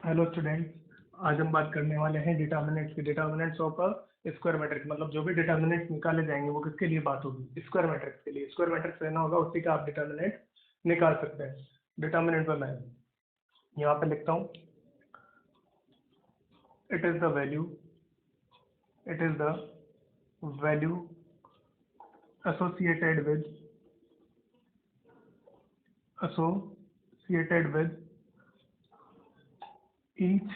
Hello students, आज हम बात करने वाले हैं डिटर्मिनेंट्स की। Determinants of a square matrix, मतलब जो भी डिटर्मिनेंट्स निकाले जाएंगे वो किसके लिए बात होगी? स्क्वायर मैट्रिक्स के लिए। स्क्वायर मैट्रिक्स रहना होगा, उसी का आप डिटर्मिनेंट निकाल सकते हैं। डिटर्मिनेंट पर मैं यहाँ पे लिखता हूँ, it is the value associated with each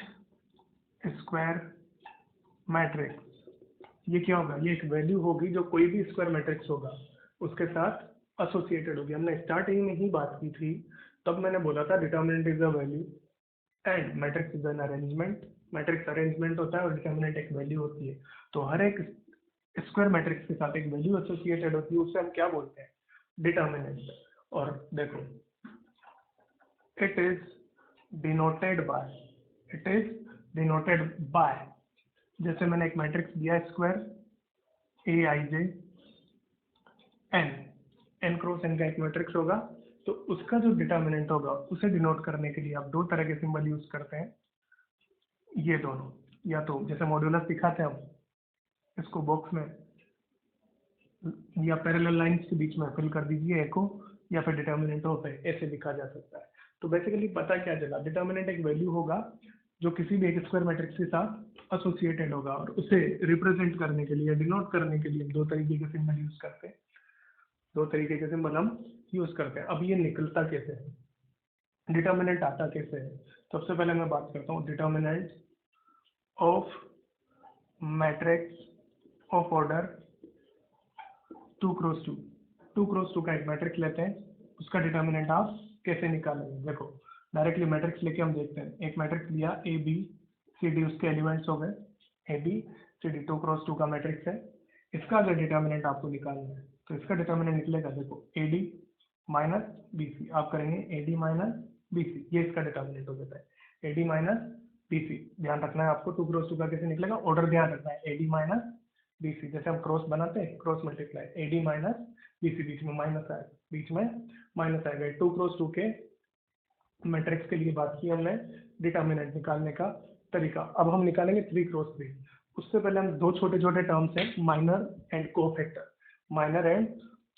square matrix. ये क्या होगा? ये एक वैल्यू होगी जो कोई भी स्क्वायर मैट्रिक्स होगा उसके साथ एसोसिएटेड होगी। हमने स्टार्टिंग में ही बात की थी, तब मैंने बोला था determinant is a value and matrix is an arrangement. Matrix arrangement होता है और डिटर्मिनेंट एक वैल्यू होती है। तो हर एक स्क्वायर मैट्रिक्स के साथ एक वैल्यू एसोसिएटेड होती है, उससे हम क्या बोलते हैं? डिटर्मिनेंट। और देखो, इट इज डिनोटेड बाय जैसे मैंने एक मैट्रिक्स दिया square A I J N, N cross N का एक मैट्रिक्स होगा, तो उसका जो डिटर्मिनेंट होगा उसे डिनोट करने के लिए आप दो तरह के सिंबल यूज करते हैं। ये दोनों, या तो जैसे मॉड्यूलस दिखाते हैं हम, इसको बॉक्स में या पैरेलल लाइंस के बीच में फिल कर दीजिए एको, या फिर डिटर्मिनेंट ऑफ है ऐसे लिखा जा सकता है। तो बेसिकली पता क्या चला, डिटर्मिनेंट एक वैल्यू होगा जो किसी भी एक स्क्वायर मैट्रिक्स के साथ एसोसिएटेड होगा, और उसे रिप्रेजेंट करने के लिए, डिनोट करने के लिए दो तरीके के सिंबल यूज करते हैं। हम यूज करते हैं। अब ये निकलता कैसे है, डिटर्मिनेंट आता कैसे है? सबसे पहले मैं बात करता हूँ determinant of matrix of order 2 cross 2 का एक मैट्रिक्स लेते हैं, उसका डिटर्मिनेंट आप कैसे निकालेंगे? देखो, डायरेक्टली मैट्रिक्स लेके हम देखते हैं। एक मैट्रिक्स लिया ए बी सी डी, उसके एलिमेंट्स हो गए A B C D, 2 cross 2 का मैट्रिक्स है। इसका अगर डिटर्मिनेंट आपको निकालना है तो इसका डिटर्मिनेंट निकलेगा, देखो A D minus B C. आप करेंगे A D minus B C, ये इसका डिटर्मिनेंट हो जाता है। A D minus B C, ध्यान रखना है आपको 2 क्रॉस 2 का कैसे निकलेगा, ऑर्डर ध्यान रखना है। A D minus B C, जैसे हम क्रॉस बनाते हैं, cross multiply, A D minus B C, बीच में माइनस आएगा। 2 क्रॉस 2 के मैट्रिक्स के लिए बात की हमने डिटर्मिनेंट निकालने का तरीका। अब हम निकालेंगे 3 क्रॉस 3। उससे पहले हम दो छोटे छोटे टर्म्स हैं, माइनर एंड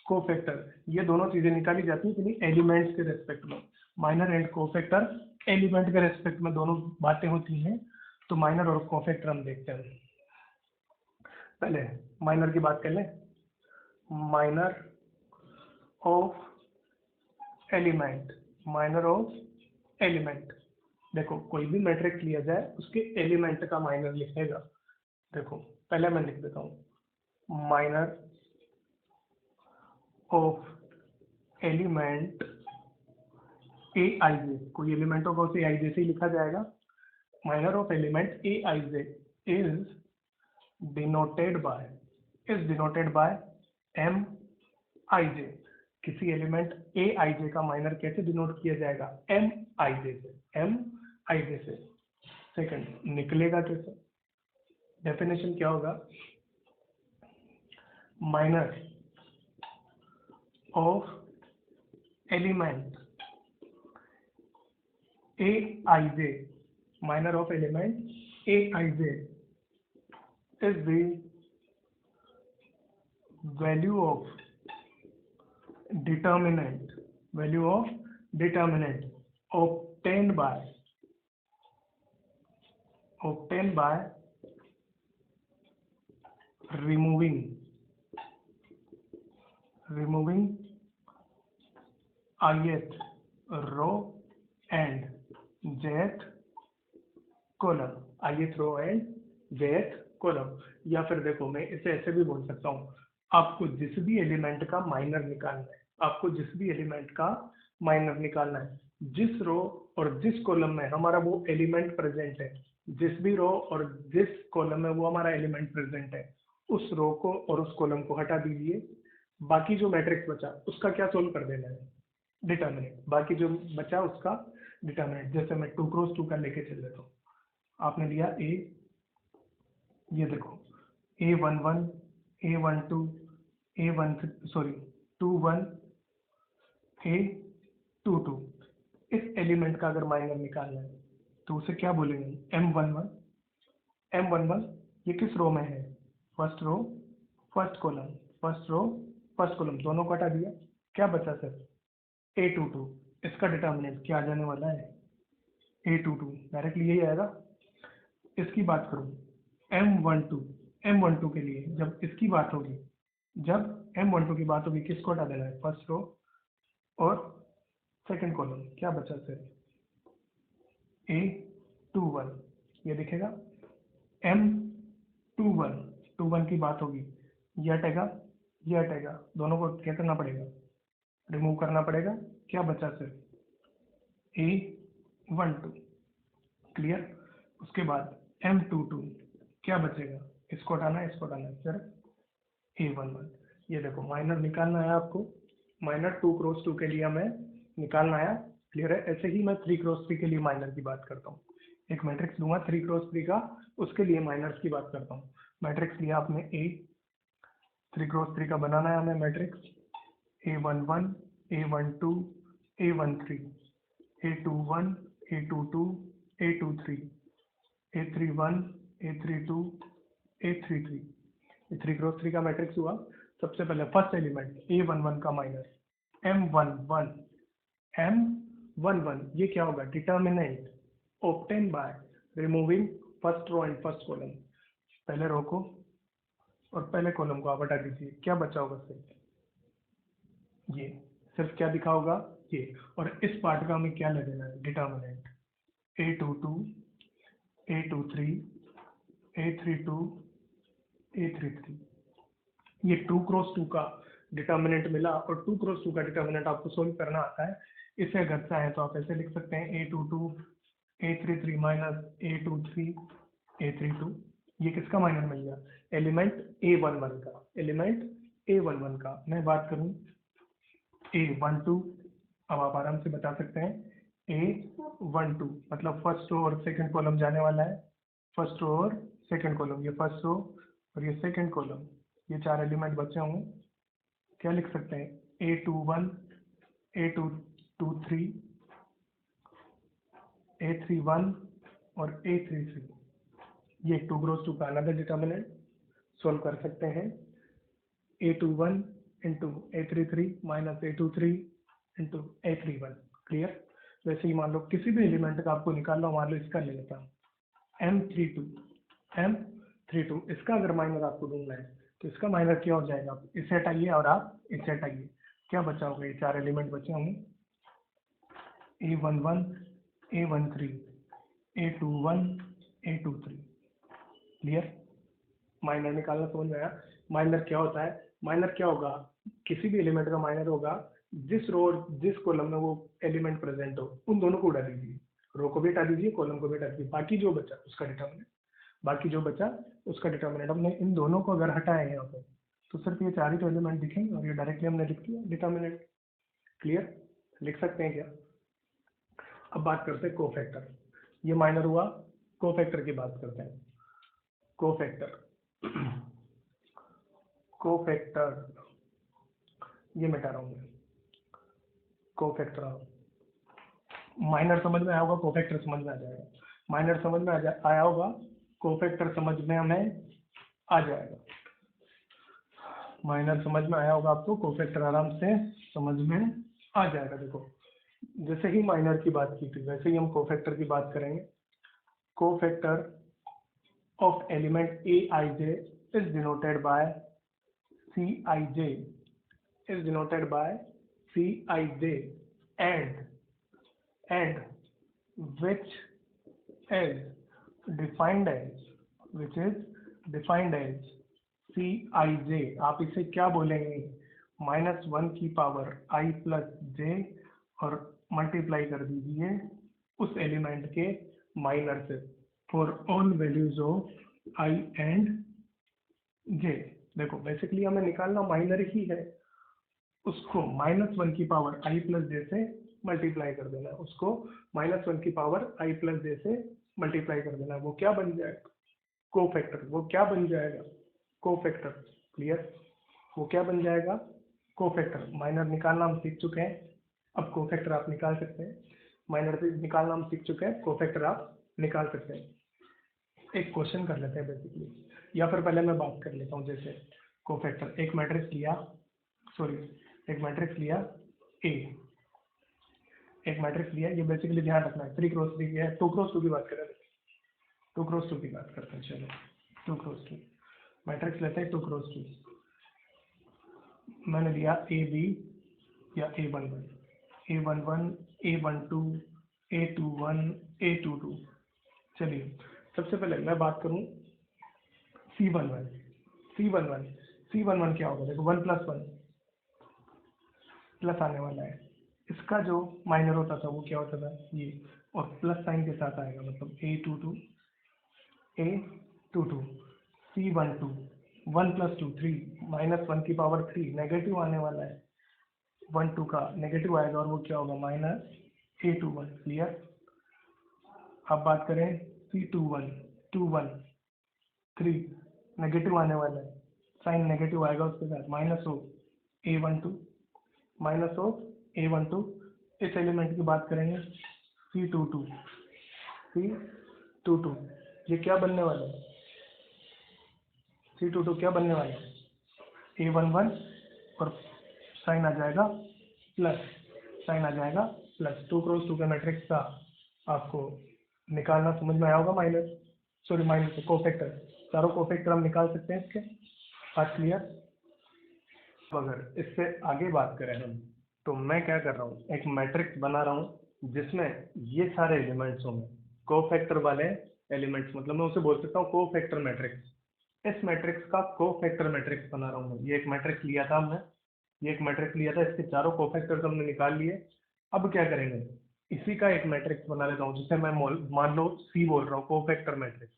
कोफैक्टर। ये दोनों चीजें निकाली जाती है किन्हीं एलिमेंट्स के रेस्पेक्ट में। माइनर एंड कोफैक्टर एलिमेंट के रेस्पेक्ट में दोनों बातें होती हैं। तो माइनर और कोफैक्टर हम देखते हैं। पहले माइनर की बात कर लें। माइनर ऑफ एलिमेंट, देखो कोई भी मैट्रिक्स लिया जाए उसके एलिमेंट का माइनर लिखेगा। देखो पहले मैं लिख देता हूँ, minor of element A I जे, कोई एलिमेंट होगा उसे आई जे से ही लिखा जाएगा। Minor of element A I J is denoted by M I J. किसी एलिमेंट ए आई जे का माइनर कैसे डिनोट किया जाएगा? एम आई जे से। सेकंड, निकलेगा कैसे? डेफिनेशन क्या होगा? Minor of element A I J, minor of element A I J is the value of determinant obtained by removing ith row and jth column. या फिर देखो, मैं इसे ऐसे भी बोल सकता हूँ, आपको जिस भी एलिमेंट का माइनर निकालना है, जिस रो और जिस कॉलम में हमारा वो एलिमेंट प्रेजेंट है, जिस भी रो और जिस कॉलम में वो हमारा एलिमेंट प्रेजेंट है, उस रो को और उस कॉलम को हटा दीजिए। बाकी जो मैट्रिक्स बचा उसका क्या सोल्व कर देना है? डिटर्मिनेंट। बाकी जो बचा उसका डिटर्मिनेंट। जैसे मैं 2 क्रॉस 2 का लेके चल देता हूँ। आपने लिया ए, ये देखो A11 A12 A21 A22, इस एलिमेंट का अगर माइनर निकालना है तो उसे क्या बोलेंगे, M11। M11 ये किस रो में है, first row first column, first row first column, दोनों को हटा दिया, क्या बचा सर, A22। इसका डिटर्मिनेंट क्या आ जाने वाला है, A22, डायरेक्टली यही आएगा। इसकी बात करूँ M12, M12 के लिए जब इसकी बात होगी, जब M12 की बात होगी, किसको हटा देना है, फर्स्ट रो और सेकंड कॉलम, क्या बचा सर, A21, ये दिखेगा। M21, 21 की बात होगी, ये हटेगा, ये हटेगा, दोनों को क्या करना पड़ेगा, रिमूव करना पड़ेगा, क्या बचा सर, A12, क्लियर। उसके बाद M22, क्या बचेगा, इसको हटाना है, इसको हटाना है, सर A11। ये देखो माइनर निकालना है आपको, माइनर 2x2 के लिए हमें निकालना है, क्लियर है। ऐसे ही मैं 3x3 के लिए माइनर की बात करता हूँ, एक मैट्रिक्स दूंगा 3x3 का, उसके लिए माइनर्स की बात करता हूँ। मैट्रिक्स लिया आपने A, 3x3 का बनाना है हमें matrix, A11, A12, A13, A21, A22, A23, A31, A32, A33, ये 3x3 का मैट्रिक्स हुआ। सबसे पहले फर्स्ट एलिमेंट A11 का माइनर M11, M11 ये क्या होगा, determinant obtain by removing first row and first column. पहले रो को और पहले कॉलम को आप हटा दीजिए, क्या बचा होगा सिर्फ ये, सिर्फ क्या दिखा होगा ये, और इस पार्ट का हमें क्या ले देना है, determinant A22, A23, A32, A33। ये 2x2 का डिटर्मिनेंट मिला, और 2x2 का डिटर्मिनेंट आपको सोल्व करना आता है। इसे अगर चाहें तो आप ऐसे लिख सकते हैं A22, A33 minus A23, A32। ये किसका माइनर मिल गया, एलिमेंट A11 का, एलिमेंट A11 का। मैं बात करूं A12, अब आप आराम से बता सकते हैं, A12 मतलब फर्स्ट रो और सेकंड कॉलम जाने वाला है, फर्स्ट रो और सेकंड कॉलम, ये फर्स्ट रो और ये सेकंड कॉलम, ये चार एलिमेंट बचे होंगे, क्या लिख सकते हैं, A21, A223, A31 और A33। ये 2x2 का अनदर डिटर्मिनेंट सोल्व कर सकते हैं, A21 into A33 minus A23 into A31, clear. वैसे ही मान लो किसी भी एलिमेंट का आपको निकालना हो, मान लो इसका ले लेता हूँ M32, M32, इसका अगर माइनर आपको ढूंढना है तो इसका माइनर क्या हो जाएगा, आप इसे हटाइए और आप इसे हटाइए, क्या बचा होगा, ये चार एलिमेंट बचे होंगे, A11, A13, A21, A23, clear. Minor निकालना समझ में आया। माइनर क्या होता है, माइनर क्या होगा, किसी भी एलिमेंट का माइनर होगा जिस रो और जिस कॉलम में वो एलिमेंट प्रेजेंट हो, उन दोनों को हटा दीजिए, रो को भी हटा दीजिए, कॉलम को भी हटा दीजिए, बाकी जो बचा उसका डिटर्मिनेंट, बाकी जो बचा उसका डिटर्मिनेंट। हमने इन दोनों को अगर हटाए यहाँ पर तो सिर्फ ये चार ही तो एलिमेंट दिखेंगे, और ये डायरेक्टली हमने लिख दिया डिटर्मिनेंट, क्लियर। लिख सकते हैं क्या। अब बात करते हैं कोफैक्टर, ये माइनर हुआ, कोफैक्टर की बात करते हैं। कोफैक्टर कोफैक्टर ये मिटा रहा हूँ मैं, कोफैक्टर माइनर समझ में आया होगा, कोफैक्टर समझ में आ जाएगा, माइनर समझ में आया होगा, कोफैक्टर समझ में हमें आ जाएगा। माइनर समझ में आया होगा आपको, कोफैक्टर आराम से समझ में आ जाएगा। देखो जैसे ही माइनर की बात की थी वैसे ही हम कोफैक्टर की बात करेंगे। Cofactor of element Aij is denoted by Cij, is denoted by Cij and which is defined as, which is defined as Cij। आप इसे क्या बोलेंगे, -1 की पावर I प्लस j, और मल्टीप्लाई कर दीजिए उस एलिमेंट के माइनर से, for all values of I and j। देखो बेसिकली हमें निकालना माइनर ही है, उसको -1 की पावर I प्लस j से मल्टीप्लाई कर देना है, उसको -1 की पावर I प्लस j से मल्टीप्लाई कर देना है, वो क्या बन जाएगा, कोफैक्टर। वो क्या बन जाएगा, कोफैक्टर, क्लियर। वो क्या बन जाएगा, कोफैक्टर। माइनर निकालना हम सीख चुके हैं, अब कोफैक्टर आप निकाल सकते हैं। माइनर से निकालना हम सीख चुके हैं, कोफैक्टर आप निकाल सकते हैं। एक क्वेश्चन कर लेते हैं बेसिकली, या फिर पहले मैं बात कर लेता हूँ। जैसे कोफैक्टर, एक मैट्रिक्स लिया, एक मैट्रिक्स लिया ए, एक मैट्रिक्स लिया, ये बेसिकली ध्यान रखना है 3 क्रॉस 3 है, 2 क्रॉस 2 की बात करें, 2 क्रॉस 2 की बात करते हैं। चलो 2 क्रॉस 2 मैट्रिक्स लेते हैं, 2 क्रॉस 2। मैंने लिया ए बी या A11, A11, A12, A21, A22। चलिए सबसे पहले मैं बात करूं C11, C11, C11 क्या होगा? देखो 1 + 1 प्लस आने वाला है, इसका जो माइनर होता था वो क्या होता था? ये, और प्लस साइन के साथ आएगा, मतलब A22, A22, C12, 1 + 2 3, -1 की पावर 3, नेगेटिव आने वाला है, 1 2 का नेगेटिव आएगा और वो क्या होगा? -A21। क्लियर? अब बात करें C21, 21 3, नेगेटिव आने वाला है, साइन नेगेटिव आएगा उसके साथ, -A12, -A12। इस एलिमेंट की बात करेंगे C22, C22, ये क्या बनने वाला है? C22 क्या बनने वाला है? A11, और साइन आ जाएगा प्लस, साइन आ जाएगा प्लस। 2 क्रॉस 2 के मैट्रिक्स का आपको निकालना समझ में आया होगा। माइनस कोफैक्टर, चारों कोफैक्टर हम निकाल सकते हैं इसके। बात क्लियर? अगर इससे आगे बात करें हम, तो मैं क्या कर रहा हूँ, एक मैट्रिक्स बना रहा हूँ जिसमें ये सारे एलिमेंट्स होंगे, कोफैक्टर वाले एलिमेंट्स, मतलब मैं उसे बोल सकता हूँ कोफैक्टर मैट्रिक्स। इस मैट्रिक्स का कोफैक्टर मैट्रिक्स बना रहा हूँ। ये एक मैट्रिक्स लिया था हमने, ये एक मैट्रिक्स लिया था, इसके चारों कोफैक्टर्स हमने निकाल लिए। अब क्या करेंगे, इसी का एक मैट्रिक्स बना लेता हूँ जिसे मैं मान लो सी बोल रहा हूँ, कोफैक्टर मैट्रिक्स।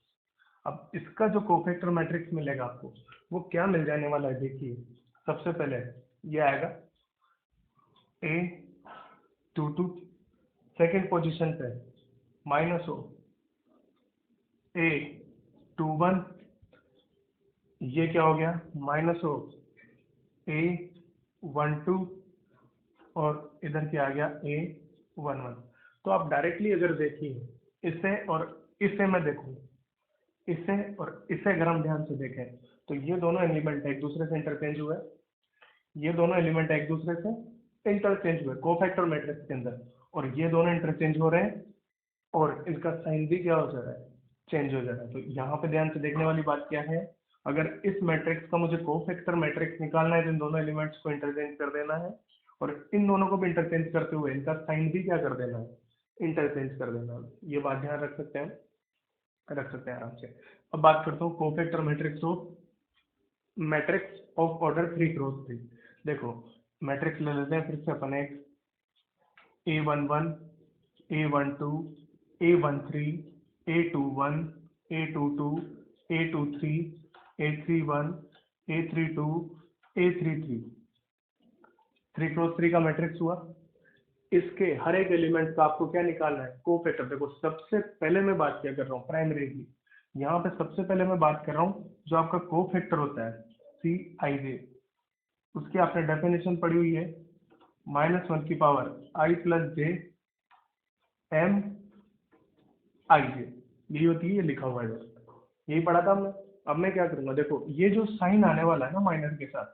अब इसका जो कोफैक्टर मैट्रिक्स मिलेगा आपको, वो क्या मिल जाने वाला है? देखिए सबसे पहले ये आएगा A22, सेकेंड पोजीशन पे -A21, ये क्या हो गया? -A12, और इधर क्या आ गया? A11। तो आप डायरेक्टली अगर देखिए इसे और इसे, मैं देखूँ इसे और इसे, अगर हम ध्यान से देखें तो ये दोनों एलिमेंट एक दूसरे से इंटरचेंज हुए, ये दोनों एलिमेंट एक दूसरे से इंटरचेंज हुए कोफैक्टर मैट्रिक्स के अंदर, और ये दोनों इंटरचेंज हो रहे हैं, और इनका साइन भी क्या हो जा रहा है? चेंज हो जा रहा है। तो यहाँ पे ध्यान से देखने वाली बात क्या है, अगर इस मैट्रिक्स का मुझे कोफैक्टर मैट्रिक्स निकालना है तो इन दोनों एलिमेंट्स को इंटरचेंज कर देना है, और इन दोनों को भी इंटरचेंज करते हुए इनका साइन भी क्या कर देना है? इंटरचेंज कर देना है। ये बात ध्यान रख सकते हैं आराम से। अब बात करता हूँ cofactor matrix of order 3 cross 3। देखो मैट्रिक्स ले लेते हैं फिर से अपन एक, A11, A12, A13, A21, A22, A23, A31, A32, A33, 3 cross 3 का मैट्रिक्स हुआ। इसके हर एक एलिमेंट का आपको क्या निकालना है? कोफैक्टर। देखो सबसे पहले मैं बात क्या कर रहा हूँ, प्राइमरीली यहाँ पे सबसे पहले मैं बात कर रहा हूँ जो आपका कोफैक्टर होता है Cij, उसकी आपने डेफिनेशन पढ़ी हुई है, -1 की power I + j M I j, यही होती है, ये लिखा हुआ है, यही पढ़ा था हमने। अब मैं क्या करूंगा, देखो ये जो साइन आने वाला है ना माइनर के साथ,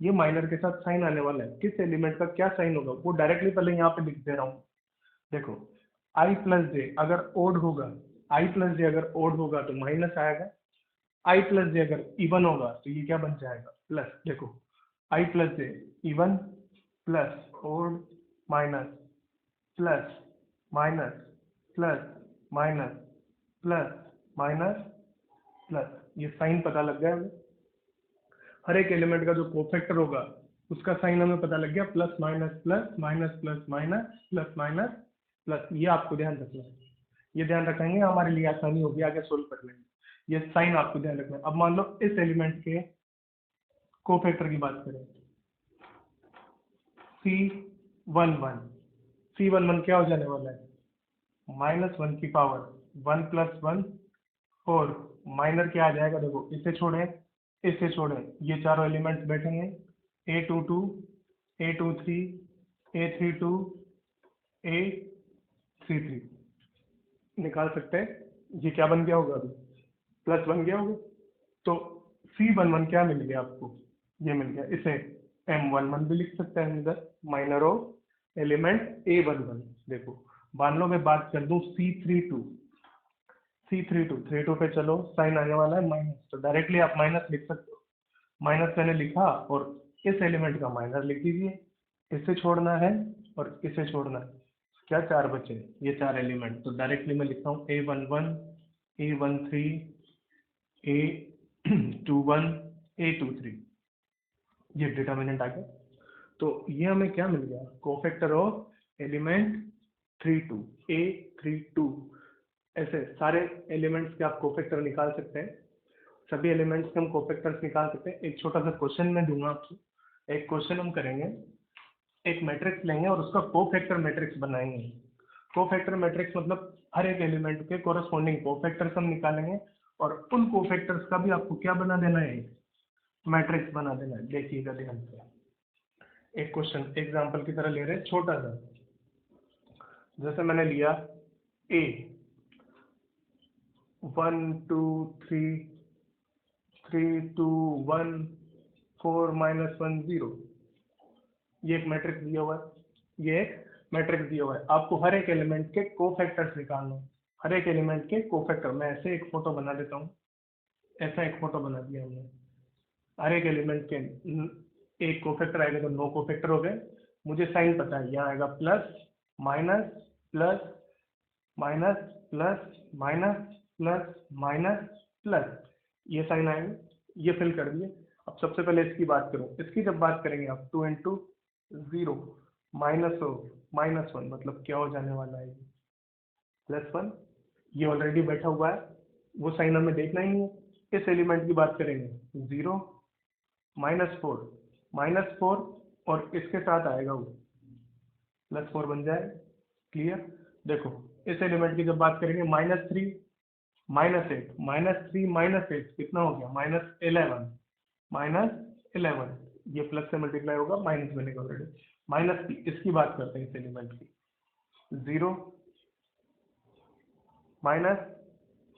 ये माइनर के साथ साइन आने वाला है, किस एलिमेंट का क्या साइन होगा वो डायरेक्टली पहले यहाँ पे लिख दे रहा हूँ। देखो I + j अगर ओड होगा, I + j अगर ओड होगा तो माइनस आएगा, I + j अगर इवन होगा तो ये क्या बन जाएगा? प्लस। देखो I + j even, plus odd, minus, plus minus, plus minus, plus minus, plus. ये साइन पता लग गया हमें, हर एक एलिमेंट का जो कोफैक्टर होगा उसका साइन हमें पता लग गया, plus minus plus minus plus minus plus minus plus. ये आपको ध्यान रखना है, ये ध्यान रखेंगे हमारे लिए आसानी होगी आगे सोल्व करने में। ये साइन आपको ध्यान रखना है। अब मान लो इस एलिमेंट के कोफैक्टर की बात करें, C11, C11 क्या हो जाने वाला है? -1 की पावर 1 + 1, और माइनर क्या आ जाएगा? देखो इसे छोड़ें, ये चारों एलिमेंट्स बैठेंगे, A22, A23, A32, A33, निकाल सकते हैं। ये क्या बन गया होगा अभी, प्लस बन गया होगा। तो C11 क्या मिल गया आपको, ये मिल गया। इसे M11 भी लिख सकते हैं अंदर, माइनर ऑफ एलिमेंट A11। देखो मान लो मैं बात कर दूं C32, C32 पे चलो साइन आने वाला है माइनस, तो डायरेक्टली आप माइनस लिख सकते हो। माइनस मैंने लिखा और इस एलिमेंट का माइनस लिख दीजिए, इसे छोड़ना है और इसे छोड़ना है, क्या चार बचे, ये चार एलिमेंट। तो डायरेक्टली मैं लिखता हूँ A11, A13, A21, A23, ये डिटर्मिनेंट आ गया। तो ये हमें क्या मिल गया, कोफैक्टर ऑफ एलिमेंट 32, A32। ऐसे सारे एलिमेंट्स के आप कोफैक्टर निकाल सकते हैं, सभी एलिमेंट्स के हम कोफैक्टर्स निकाल सकते हैं। एक छोटा सा क्वेश्चन मैं दूंगा आपको, एक क्वेश्चन हम करेंगे, एक मैट्रिक्स लेंगे और उसका कोफैक्टर मैट्रिक्स बनाएंगे। कोफैक्टर मैट्रिक्स मतलब हर एक एलिमेंट के कोरस्पॉन्डिंग कोफैक्टर्स हम निकालेंगे और उन कोफैक्टर्स का भी आपको क्या बना देना है, मैट्रिक्स बना देना है। देखिएगा ध्यान से, एक क्वेश्चन एग्जांपल की तरह ले रहे हैं छोटा सा, जैसे मैंने लिया A 1 2 3 3 2 1 4 -1 0, ये एक मैट्रिक्स दिया हुआ है, ये एक मैट्रिक्स दिया हुआ है। आपको हर एक एलिमेंट के कोफैक्टर्स निकालना है, हर एक एलिमेंट के कोफैक्टर। मैं ऐसे एक फोटो बना देता हूँ, ऐसा एक फोटो बना दिया हमने। हर एक एलिमेंट के एक कोफैक्टर आएगा तो 9 कोफैक्टर हो गए। मुझे साइन पता है, यहाँ आएगा plus minus plus minus plus minus plus minus plus, ये साइन आएंगे, ये फिल कर दिए। अब सबसे पहले इसकी बात करूं, इसकी जब बात करेंगे आप 2 इंटू 0 -1 मतलब क्या हो जाने वाला है, +1। ये ऑलरेडी बैठा हुआ है, वो साइन हमें देखना ही है। इस एलिमेंट की बात करेंगे 0 -4 और इसके साथ आएगा वो +4 बन जाए। क्लियर। देखो इस एलिमेंट की जब बात करेंगे -3 -8 -3 -8 कितना हो गया, -11 ये प्लस से मल्टीप्लाई होगा, माइनस बनेगा ऑलरेडी। माइनस इसकी बात करते हैं इस एलिमेंट की, 0 माइनस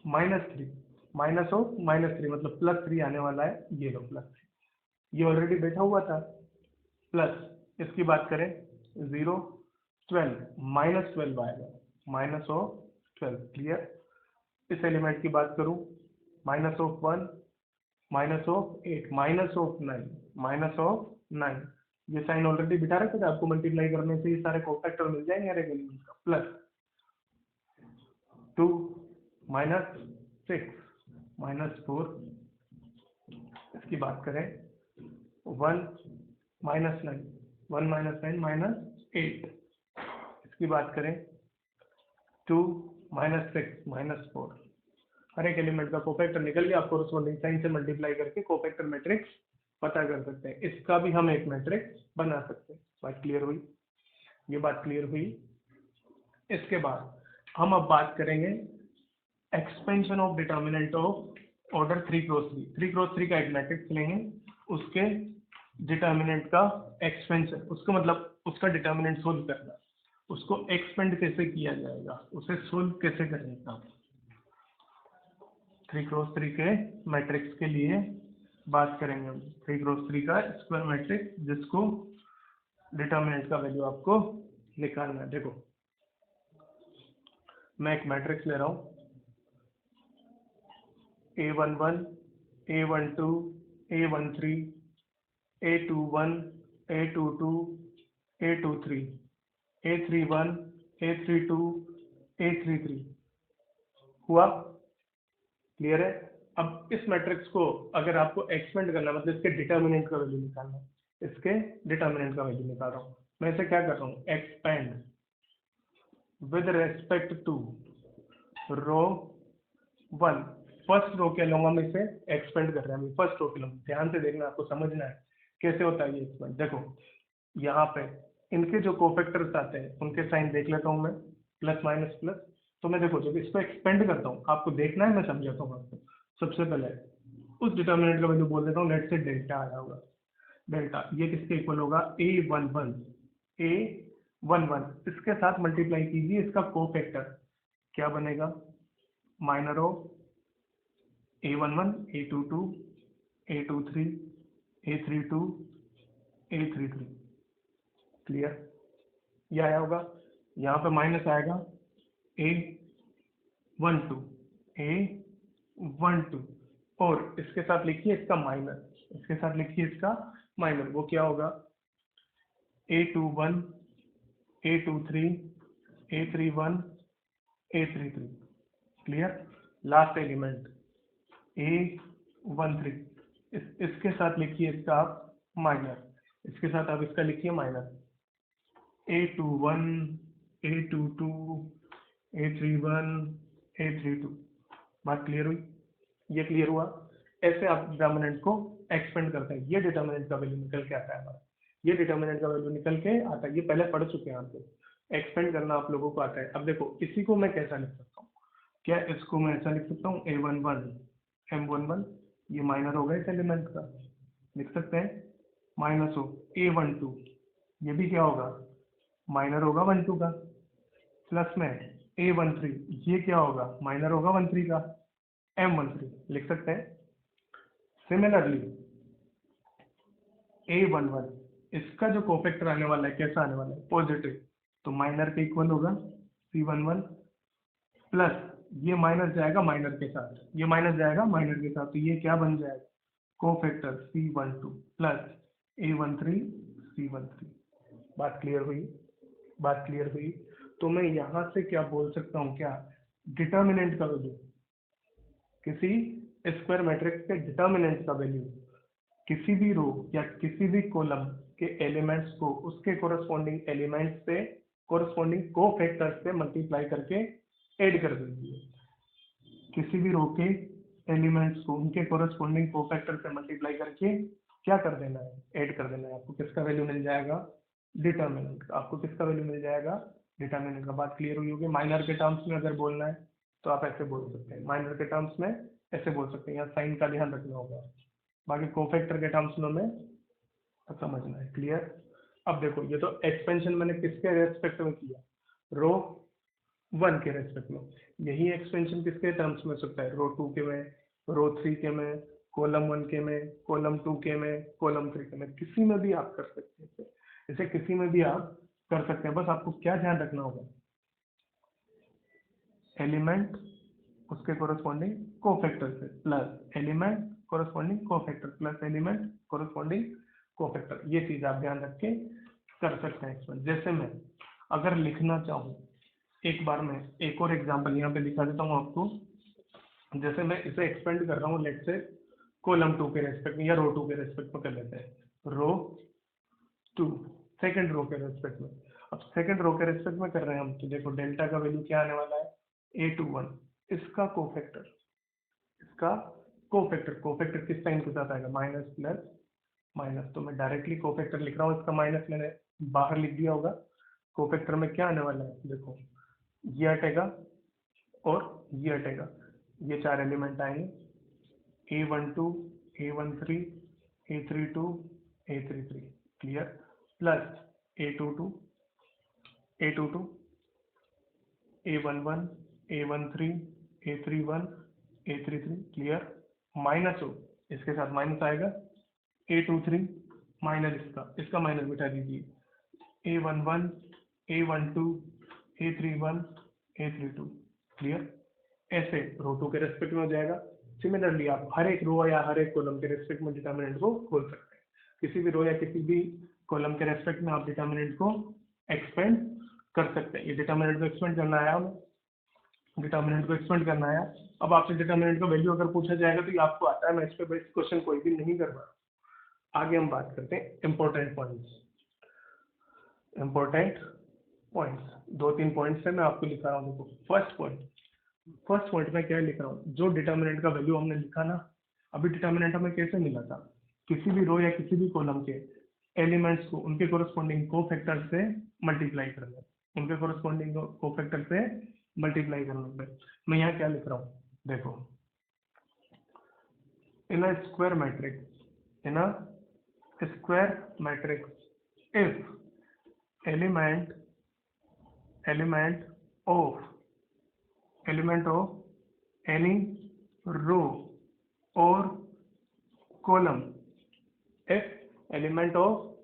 -3 -3 मतलब +3 आने वाला है, ये लो +3, ये ऑलरेडी बैठा हुआ था। प्लस इसकी बात करें 0 12 -12 आएगा, -12। क्लियर। इस एलिमेंट की बात करूं -1 -8 -9 ये साइन ऑलरेडी बिठा रखा था, आपको मल्टीप्लाई करने से ये सारे कोफैक्टर मिल जाएंगे हर एक एलिमेंट का। प्लस 2 -6 -4, इसकी बात करें 1 -9 -8, इसकी बात करें 2 -6 -4। हर एक एलिमेंट का कोफैक्टर निकल गया, आपको कोरस्पॉन्डिंग साइन से मल्टीप्लाई करके कोफैक्टर मैट्रिक्स पता कर सकते हैं। इसका भी हम एक मैट्रिक्स बना सकते हैं। बात क्लियर हुई, ये बात क्लियर हुई। इसके बाद हम अब बात करेंगे expansion of determinant of order 3 cross 3 का एक मैट्रिक्स लेंगे, उसके डिटर्मिनेंट का एक्सपेंशन, उसको मतलब उसका डिटर्मिनेंट सोल्व करना, उसको एक्सपेंड कैसे किया जाएगा, उसे सोल्व कैसे करेंगे। 3 क्रॉस 3 के मैट्रिक्स के लिए बात करेंगे हम, 3 क्रॉस 3 का स्क्वायर मैट्रिक्स, जिसको डिटर्मिनेंट का वैल्यू आपको निकालना है। देखो मैं एक मैट्रिक्स ले रहा हूँ, A11 A12 A13 A21 A22 A23 A31 A32 A33 हुआ। क्लियर है। अब इस मैट्रिक्स को अगर आपको एक्सपेंड करना, मतलब इसके डिटर्मिनेंट का वैल्यू निकालना, इसके डिटर्मिनेंट का वैल्यू निकाल रहा हूँ मैं, इसे क्या कर रहा हूँ, expand with respect to row 1। First row के लूंगा मैं, इसे एक्सपेंड कर रहा हूँ फर्स्ट रो के लूंगा। ध्यान से देखना, आपको समझना है कैसे होता है ये एक्सपेंड। देखो यहाँ पे इनके जो कोफैक्टर्स आते हैं उनके साइन देख लेता हूँ मैं, प्लस माइनस प्लस। तो मैं देखो जब इसको एक्सपेंड करता हूँ, आपको देखना है, मैं समझाता हूँ आपको। सबसे पहले उस डिटर्मिनेंट का वैल्यू बोल देता हूँ, लेट से डेल्टा आया होगा। डेल्टा ये किसके इक्वल होगा, A11 इसके साथ मल्टीप्लाई कीजिए इसका कोफैक्टर, क्या बनेगा minor of A11, A22, A23, A32, A33। Clear? ये आया होगा। यहाँ पे माइनस आएगा A12, A12, और इसके साथ लिखिए इसका माइनर, इसके साथ लिखिए इसका माइनर। वो क्या होगा? A21, A23, A31, A33। Clear? Last element A13, इसके साथ लिखिए इसका आप माइनर, इसके साथ आप इसका लिखिए minor. A21, A22, A31, A32। बात क्लियर हुई? ये क्लियर हुआ? ऐसे आप डिटर्मिनेंट को एक्सपेंड करते हैं। ये डिटर्मिनेंट का वैल्यू निकल के आता है हमारा, ये डिटर्मिनेंट का वैल्यू निकल के आता है। ये पहले पढ़ चुके हैं आप लोग, एक्सपेंड करना आप लोगों को आता है। अब देखो इसी को मैं कैसा लिख सकता हूँ? क्या इसको मैं ऐसा लिख सकता हूँ? A11, M11, ये माइनर होगा इस एलिमेंट का, लिख सकते हैं। माइनस हो A12, ये भी क्या होगा? माइनर होगा 12 का। प्लस में A13, ये क्या होगा? माइनर होगा 13 का। M13 लिख सकते हैं। सिमिलरली A11, इसका जो कोफैक्टर आने वाला है कैसा आने वाला है? पॉजिटिव, तो माइनर के इक्वल होगा C11, प्लस ये माइनस जाएगा माइनर के साथ, ये माइनस जाएगा माइनर के साथ, तो ये क्या बन जाएगा? Cofactor C12 plus A13 C13। बात क्लियर हुई? बात क्लियर हुई? तो मैं यहाँ से क्या बोल सकता हूँ? क्या डिटर्मिनेंट का वैल्यू, किसी स्क्वायर मैट्रिक्स के डिटर्मिनेंट का वैल्यू किसी भी रो या किसी भी कॉलम के एलिमेंट्स को उसके कोरस्पॉन्डिंग एलिमेंट्स से कोरस्पॉन्डिंग कोफैक्टर से मल्टीप्लाई करके ऐड कर देती है। किसी भी रो के एलिमेंट्स को उनके कोरस्पॉन्डिंग कोफैक्टर से मल्टीप्लाई करके क्या कर देना है? ऐड कर देना है। आपको किसका वैल्यू मिल जाएगा? डिटर्मिनेंट का। आपको किसका वैल्यू मिल जाएगा? डिटर्मिनेंट का। बात क्लियर हुई होगी? माइनर के टर्म्स में अगर बोलना है तो आप ऐसे बोल सकते हैं, माइनर के टर्म्स में ऐसे बोल सकते हैं। यहाँ साइन का ध्यान रखना होगा, बाकी कोफैक्टर के टर्म्स में हमें समझना है। क्लियर? अब देखो ये तो एक्सपेंशन मैंने किसके रेस्पेक्ट में किया? रो 1 के रेस्पेक्ट में। यही एक्सपेंशन किसके टर्म्स में सकता है? रो 2 के में, रो 3 के में, कॉलम 1 के में, कॉलम 2 के में, कॉलम 3 के में, किसी में भी आप कर सकते हैं। इसे किसी में भी आप कर सकते हैं। बस आपको क्या ध्यान रखना होगा? एलिमेंट उसके कोरस्पॉन्डिंग कोफैक्टर से plus element corresponding cofactor plus element corresponding cofactor. ये चीज आप ध्यान रख के कर सकते हैं एक्सपेंड। जैसे मैं अगर लिखना चाहूँ, एक बार मैं एक और एग्जांपल यहाँ पे दिखा देता हूँ आपको। जैसे मैं इसे एक्सपेंड कर रहा हूँ, लेट से कॉलम 2 के रेस्पेक्ट में या रो 2 के रेस्पेक्ट में कर लेते हैं। रो 2 सेकंड रो के रेस्पेक्ट में। अब सेकंड रो के रेस्पेक्ट में कर रहे हैं हम, तो देखो डेल्टा का वैल्यू क्या आने वाला है? A21, इसका कोफैक्टर, इसका कोफैक्टर। कोफैक्टर किस साइन के साथ आएगा? Minus plus minus. तो मैं डायरेक्टली कोफैक्टर लिख रहा हूँ, इसका माइनस मैंने बाहर लिख दिया होगा। कोफैक्टर में क्या आने वाला है? देखो ये हटेगा और ये हटेगा, ये 4 एलिमेंट आएंगे। A12, A13, A32, A33। Clear? Plus A22, A22, A11, A13, A31, A33। Clear? Minus हो, इसके साथ माइनस आएगा A23, माइनस इसका माइनस बिठा दीजिए। A11, A12, A31, A32। Clear? ऐसे रो 2 के रेस्पेक्ट में हो जाएगा। सिमिलरली आप हर एक रो या हर एक कॉलम के रेस्पेक्ट में डिटर्मिनेंट को खोल सकते हैं। किसी भी रो या किसी भी कॉलम के रेस्पेक्ट में आप डिटर्मिनेंट को एक्सपेंड कर सकते हैं। ये डिटर्मिनेंट को एक्सपेंड करना है, हमें डिटर्मिनेंट को एक्सपेंड करना है। अब आपसे डिटर्मिनेंट का वैल्यू अगर पूछा जाएगा तो ये आपको आता है, मैं इस पे बेस्ड क्वेश्चन कोई भी नहीं कर रहा। आगे हम बात करते हैं important points. Important points 2-3 points है, मैं आपको लिखा रहा हूँ। देखो फर्स्ट पॉइंट में क्या लिख रहा हूँ? जो डिटर्मिनेंट का वैल्यू हमने लिखा ना, अभी डिटर्मिनेंट हमें कैसे मिला था? किसी भी रो या किसी भी कॉलम के एलिमेंट्स को उनके कोरस्पॉन्डिंग कोफैक्टर से मल्टीप्लाई करना, उनके कोरस्पॉन्डिंग कोफैक्टर से मल्टीप्लाई करने पे मैं यहाँ क्या लिख रहा हूँ? देखो in a square matrix, in a square matrix if element of any row or column if element of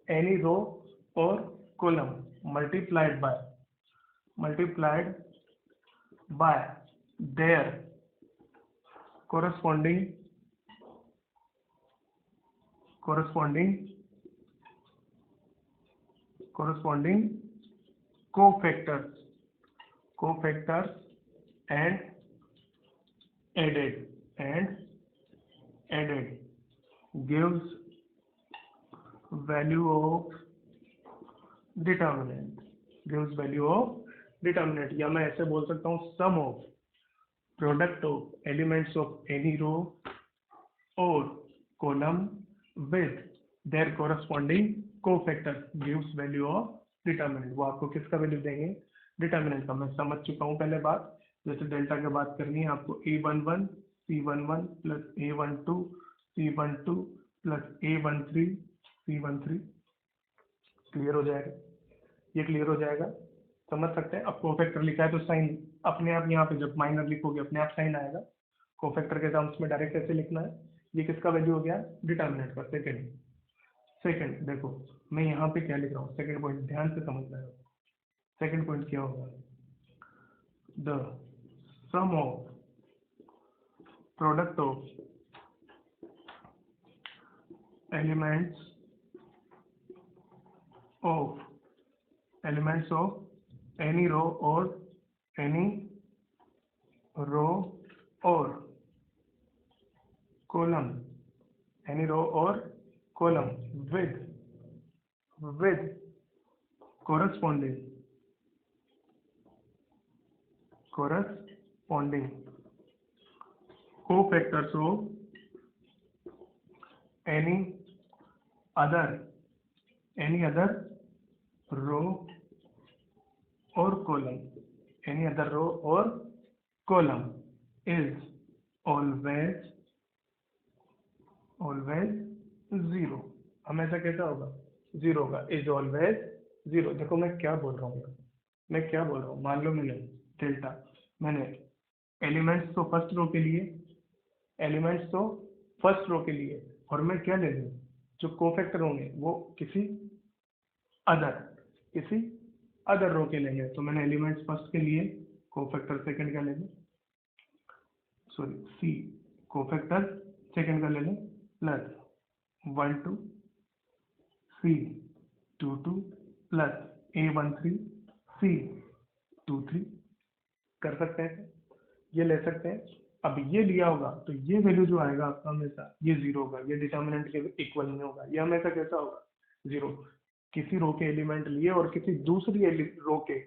any row or column multiplied by their corresponding cofactors and added gives value of determinant या मैं ऐसे बोल सकता हूँ sum of product of elements of any row or column with their corresponding cofactors gives value of determinant। वो आपको किसका value देंगे? डिटर्मिनेंट का। मैं समझ चुका हूँ पहले बात। जैसे डेल्टा की बात करनी है आपको A11 C11 plus A12 C12 plus A13 C13 clear हो जाएगा। ये क्लियर हो जाएगा, समझ सकते हैं। अब कोफैक्टर लिखा है तो साइन अपने आप यहाँ पे जब माइनर लिखोगे अपने आप साइन आएगा। कोफैक्टर के टर्म्स में डायरेक्ट ऐसे लिखना है। ये किसका वैल्यू हो गया? डिटर्मिनेंट का। सेकंड देखो मैं यहाँ पे क्या लिख रहा हूँ, सेकंड पॉइंट ध्यान से समझना है। सेकंड पॉइंट क्या होगा? The sum of product of elements of any row or column with corresponding cofactors of any other row or column is always zero। हमेशा कैसा होगा? जीरो होगा। Is always zero. देखो मैं क्या बोल रहा हूँ, मान लो मैंने डेल्टा, मैंने एलिमेंट्स तो फर्स्ट रो के लिए और मैं क्या ले लूँ? जो कोफैक्टर होंगे वो किसी अदर रो के लेंगे। तो मैंने एलिमेंट्स फर्स्ट के लिए, कोफैक्टर सेकंड का ले लें, सी कोफैक्टर सेकंड का ले लें plus 12 C22 plus A13 C23 कर सकते हैं, ये ले सकते हैं। अब ये लिया होगा तो ये वैल्यू जो आएगा आपका हमेशा ये जीरो होगा, ये डिटर्मिनेंट के इक्वल नहीं होगा। ये हमेशा कैसा होगा? जीरो। किसी रो के एलिमेंट लिए और किसी दूसरी रो के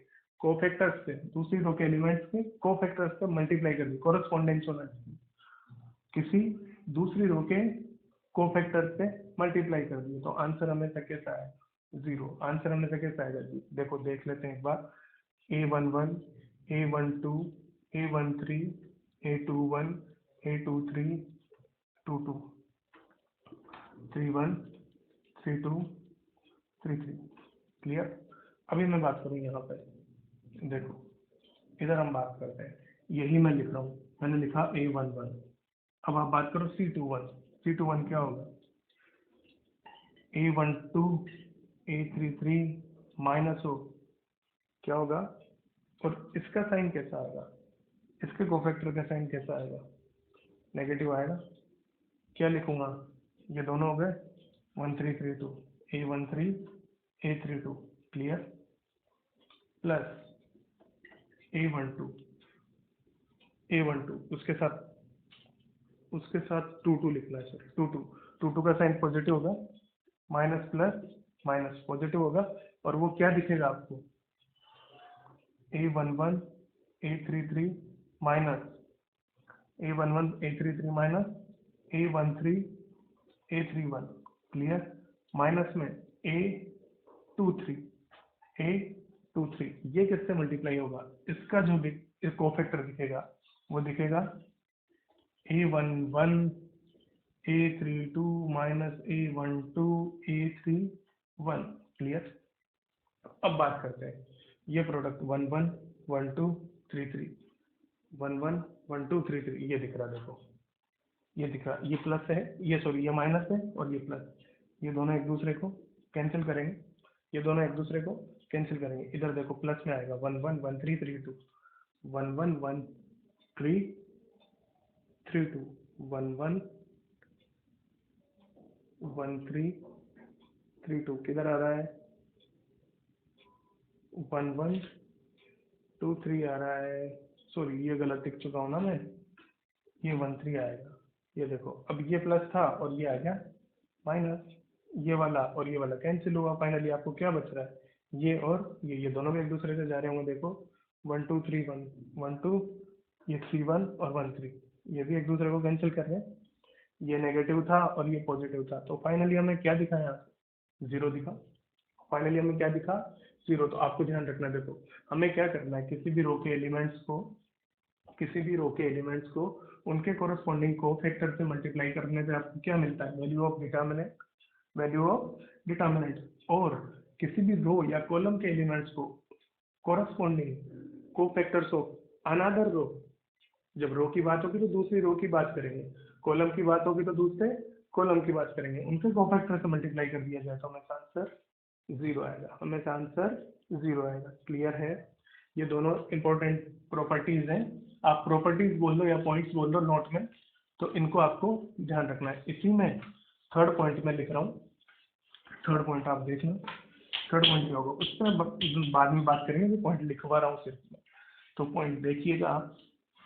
कोफैक्टर्स से, दूसरी रो के एलिमेंट्स के कोफैक्टर्स से मल्टीप्लाई कर दी, कोरस्पोंडेंस होना चाहिए। किसी दूसरी रो के कोफैक्टर से मल्टीप्लाई कर दिए तो आंसर हमेशा कैसा आएगा? जीरो। आंसर हमेशा कैसा आएगा जी? देखो देख लेते हैं एक बार। A11 A12 A13 A21 A23 22 31 32 33 clear. अभी मैं बात करूँ यहाँ पे, देखो इधर हम बात करते हैं, यही मैं लिख रहा हूँ, मैंने लिखा A11। अब आप बात करो C21 क्या होगा? A12 A33 माइनस हो क्या होगा? और इसका साइन कैसा आएगा? इसके कोफैक्टर का साइन कैसा आएगा? नेगेटिव आएगा। क्या लिखूंगा? ये दोनों हो गए 1332 A13 A32 clear plus A12 उसके साथ 22 लिखना है सर। 22 का साइन पॉजिटिव होगा, माइनस प्लस माइनस पॉजिटिव होगा, और वो क्या दिखेगा आपको? A11 A33 minus A11 A33 minus A13 A31 clear, minus में A23 ये किससे मल्टीप्लाई होगा? इसका जो कोफैक्टर दिखेगा वो दिखेगा A11 A32 minus A12 A31 clear. अब बात करते हैं ये प्रोडक्ट 11 12 33 1 1 1 2 3 3 ये दिख रहा है, देखो ये दिख रहा, ये प्लस है, ये सॉरी ये माइनस है और ये प्लस, ये दोनों एक दूसरे को कैंसिल करेंगे, ये दोनों एक दूसरे को कैंसिल करेंगे, इधर देखो प्लस में आएगा 1 1 1 3 3 2, 1 1 1 3 3 2, 1 1 1 3 3 2, किधर आ रहा है 1 1 2 3 आ रहा है, सॉरी ये गलत लिख चुका हूँ ना मैं, ये 1 3 आएगा, ये देखो अब ये प्लस था और ये आ गया माइनस, ये वाला और ये वाला कैंसिल हुआ, फाइनली आपको क्या बच रहा है ये और ये दोनों भी एक दूसरे से जा रहे होंगे, देखो 1 2 3 1 1 2, ये 3 1 और 1 3, ये भी एक दूसरे को कैंसिल कर रहे हैं, ये नेगेटिव था और ये पॉजिटिव था, तो फाइनली हमें क्या दिखा यहाँ से, जीरो दिखा, फाइनली हमें क्या दिखा, जीरो। तो आपको ध्यान रखना, देखो हमें क्या करना है, किसी भी रो के एलिमेंट्स को, किसी भी रो के एलिमेंट्स को उनके कोरस्पॉन्डिंग को फैक्टर से मल्टीप्लाई करने से आपको क्या मिलता है, value of determinant, value of determinant, और किसी भी रो या कॉलम के एलिमेंट्स को कोरस्पॉन्डिंग को फैक्टर्स ऑफ अनदर रो, जब रो की बात होगी तो दूसरी रो की बात करेंगे, कॉलम की बात होगी तो दूसरे कॉलम की बात करेंगे, उनके कोफैक्टर से मल्टीप्लाई कर दिया जाए तो हमें आंसर जीरो आएगा, हमें आंसर जीरो आएगा। क्लियर है, ये दोनों इंपॉर्टेंट प्रॉपर्टीज हैं, आप प्रॉपर्टीज बोल दो या पॉइंट्स बोल दो नोट में, तो इनको आपको ध्यान रखना है। इसी में थर्ड पॉइंट में लिख रहा हूँ, थर्ड पॉइंट आप देख लो, थर्ड पॉइंट क्या होगा उस पर बाद में बात करेंगे, जो पॉइंट लिखवा रहा हूँ सिर्फ मैं। तो पॉइंट देखिएगा आप,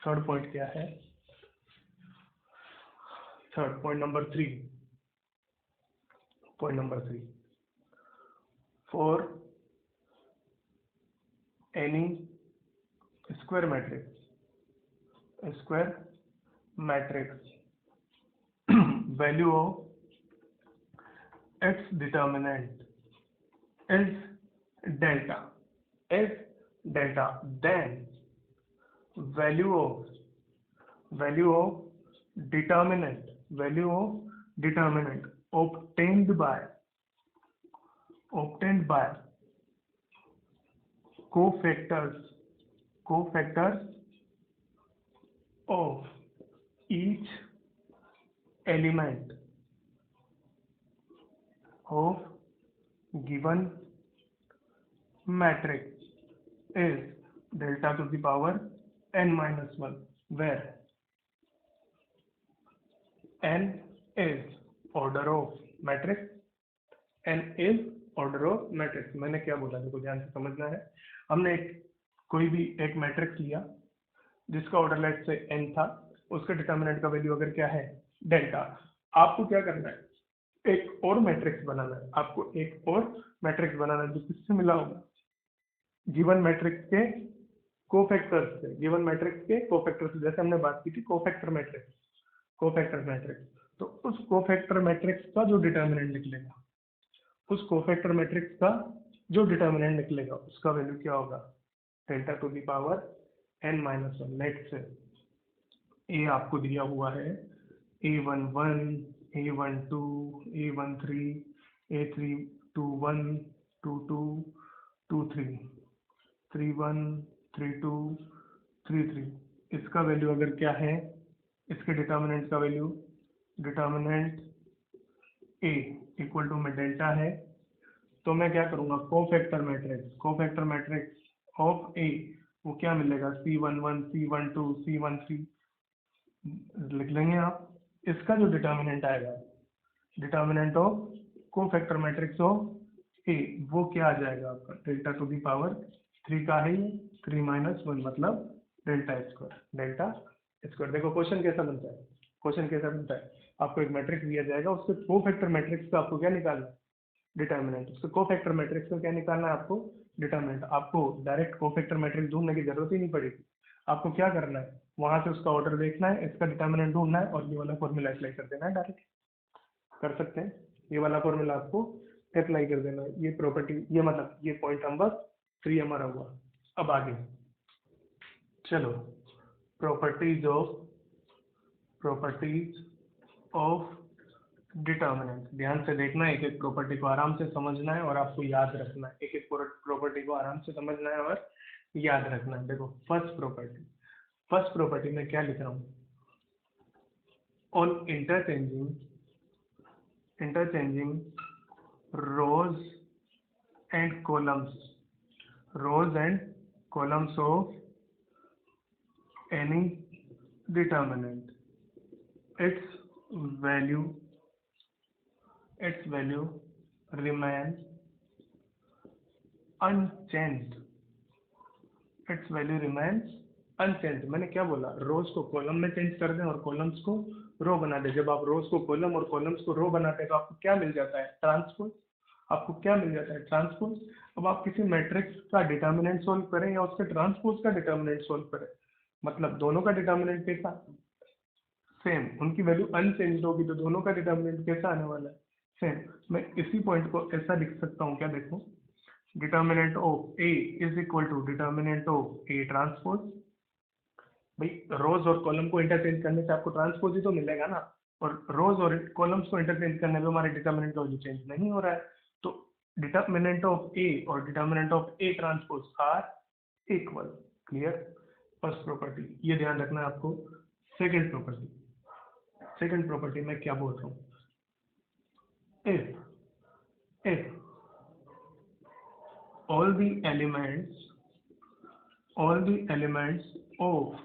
थर्ड पॉइंट क्या है, third point number 3, point number 3, for N E square matrix, square matrix value of its determinant is delta, is delta, then value of determinant obtained by cofactors of each element of given matrix is delta to the power n minus 1, where n is order of matrix, n is order of matrix। मैंने क्या बोला, देखो ध्यान से समझना है, हमने कोई भी एक मैट्रिक्स लिया जिसका ऑर्डर लेट से n था, उसके डिटर्मिनेंट का वैल्यू अगर क्या है डेल्टा, आपको क्या करना है, एक और मैट्रिक्स बनाना है, आपको एक और मैट्रिक्स बनाना है जो किससे मिला होगा, गिवन मैट्रिक्स के कोफैक्टर्स से, गिवन मैट्रिक्स के कोफैक्टर्स से, जैसे हमने बात की थी कोफैक्टर मैट्रिक्स, कोफैक्टर मैट्रिक्स, तो उस कोफैक्टर मैट्रिक्स का जो डिटर्मिनेंट निकलेगा, उस कोफैक्टर मैट्रिक्स का जो डिटर्मिनेंट निकलेगा उसका वैल्यू क्या होगा, delta to the power n minus 1। Let say A आपको दिया हुआ है A11, A12, A13, A31, 22, 23, 31, 32, 33, इसका वैल्यू अगर क्या है, इसके डिटर्मिनेंट का value, determinant A equal to में डेल्टा है, तो मैं क्या करूँगा, कोफैक्टर मैट्रिक्स ऑफ A, वो क्या मिलेगा, C11, C12, C13 लिख लेंगे आप, इसका जो डिटर्मिनेंट आएगा, determinant of cofactor matrix of A, वो क्या आ जाएगा आपका, डेल्टा टू दी पावर 3 का है ये, 3 माइनस 1 मतलब डेल्टा स्क्वायर। देखो क्वेश्चन कैसा बनता है, क्वेश्चन कैसा बनता है, आपको एक मैट्रिक्स दिया जाएगा, उसके कोफैक्टर मैट्रिक्स का आपको क्या निकालना है, डिटर्मिनेंट, उसके कोफैक्टर मैट्रिक्स का क्या निकालना है आपको, डिटर्मिनेंट। आपको डायरेक्ट कोफैक्टर मैट्रिक्स ढूंढने की जरूरत ही नहीं पड़ेगी, आपको क्या करना है, वहां से उसका ऑर्डर देखना है, इसका डिटर्मिनेंट ढूंढना है और ये वाला फॉर्मूला अप्लाई कर देना है, डायरेक्ट कर सकते हैं, ये वाला फॉर्मूला आपको अप्लाई कर देना है। ये प्रॉपर्टी, ये मतलब ये पॉइंट नंबर 3 हमारा हुआ। अब आगे चलो, प्रॉपर्टीज ऑफ डिटर्मिनेंट, ध्यान से देखना है, एक एक प्रॉपर्टी को आराम से समझना है और आपको याद रखना है, एक एक प्रॉपर्टी को आराम से समझना है और याद रखना है। देखो फर्स्ट प्रॉपर्टी, फर्स्ट प्रॉपर्टी में क्या लिख रहा हूँ, on interchanging rows and columns of any determinant, its value remain unchanged. its value remains unchanged. मैंने क्या बोला, रोज को कॉलम में चेंज कर दें और कॉलम्स को रो बना दें। जब आप रोज को कॉलम और कॉलम्स को रो बनाते हैं तो आपको क्या मिल जाता है, ट्रांसपोज। आपको क्या मिल जाता है, ट्रांसपोज। अब आप किसी मैट्रिक्स का डिटर्मिनेंट सोल्व करें या उसके ट्रांसपोज का डिटर्मिनेंट सोल्व करें, मतलब दोनों का डिटर्मिनेंट कैसा, सेम, उनकी वैल्यू अनचेंज होगी, तो दोनों का डिटर्मिनेंट कैसा आने वाला है, सेम। मैं इसी पॉइंट को ऐसा लिख सकता हूँ, क्या देखो, determinant of A is equal to determinant of A transpose. भाई रोज और कॉलम को इंटरचेंज करने से आपको ट्रांसपोज ही तो मिलेगा ना, और रोज और कॉलम्स को इंटरचेंज करने में हमारे डिटर्मिनेंट का वैल्यू चेंज नहीं हो रहा है, तो डिटर्मिनेंट ऑफ ए और determinant of A transpose are equal. Clear, first property, ये ध्यान रखना है आपको। सेकंड प्रॉपर्टी में क्या बोल रहा हूँ, if all the elements of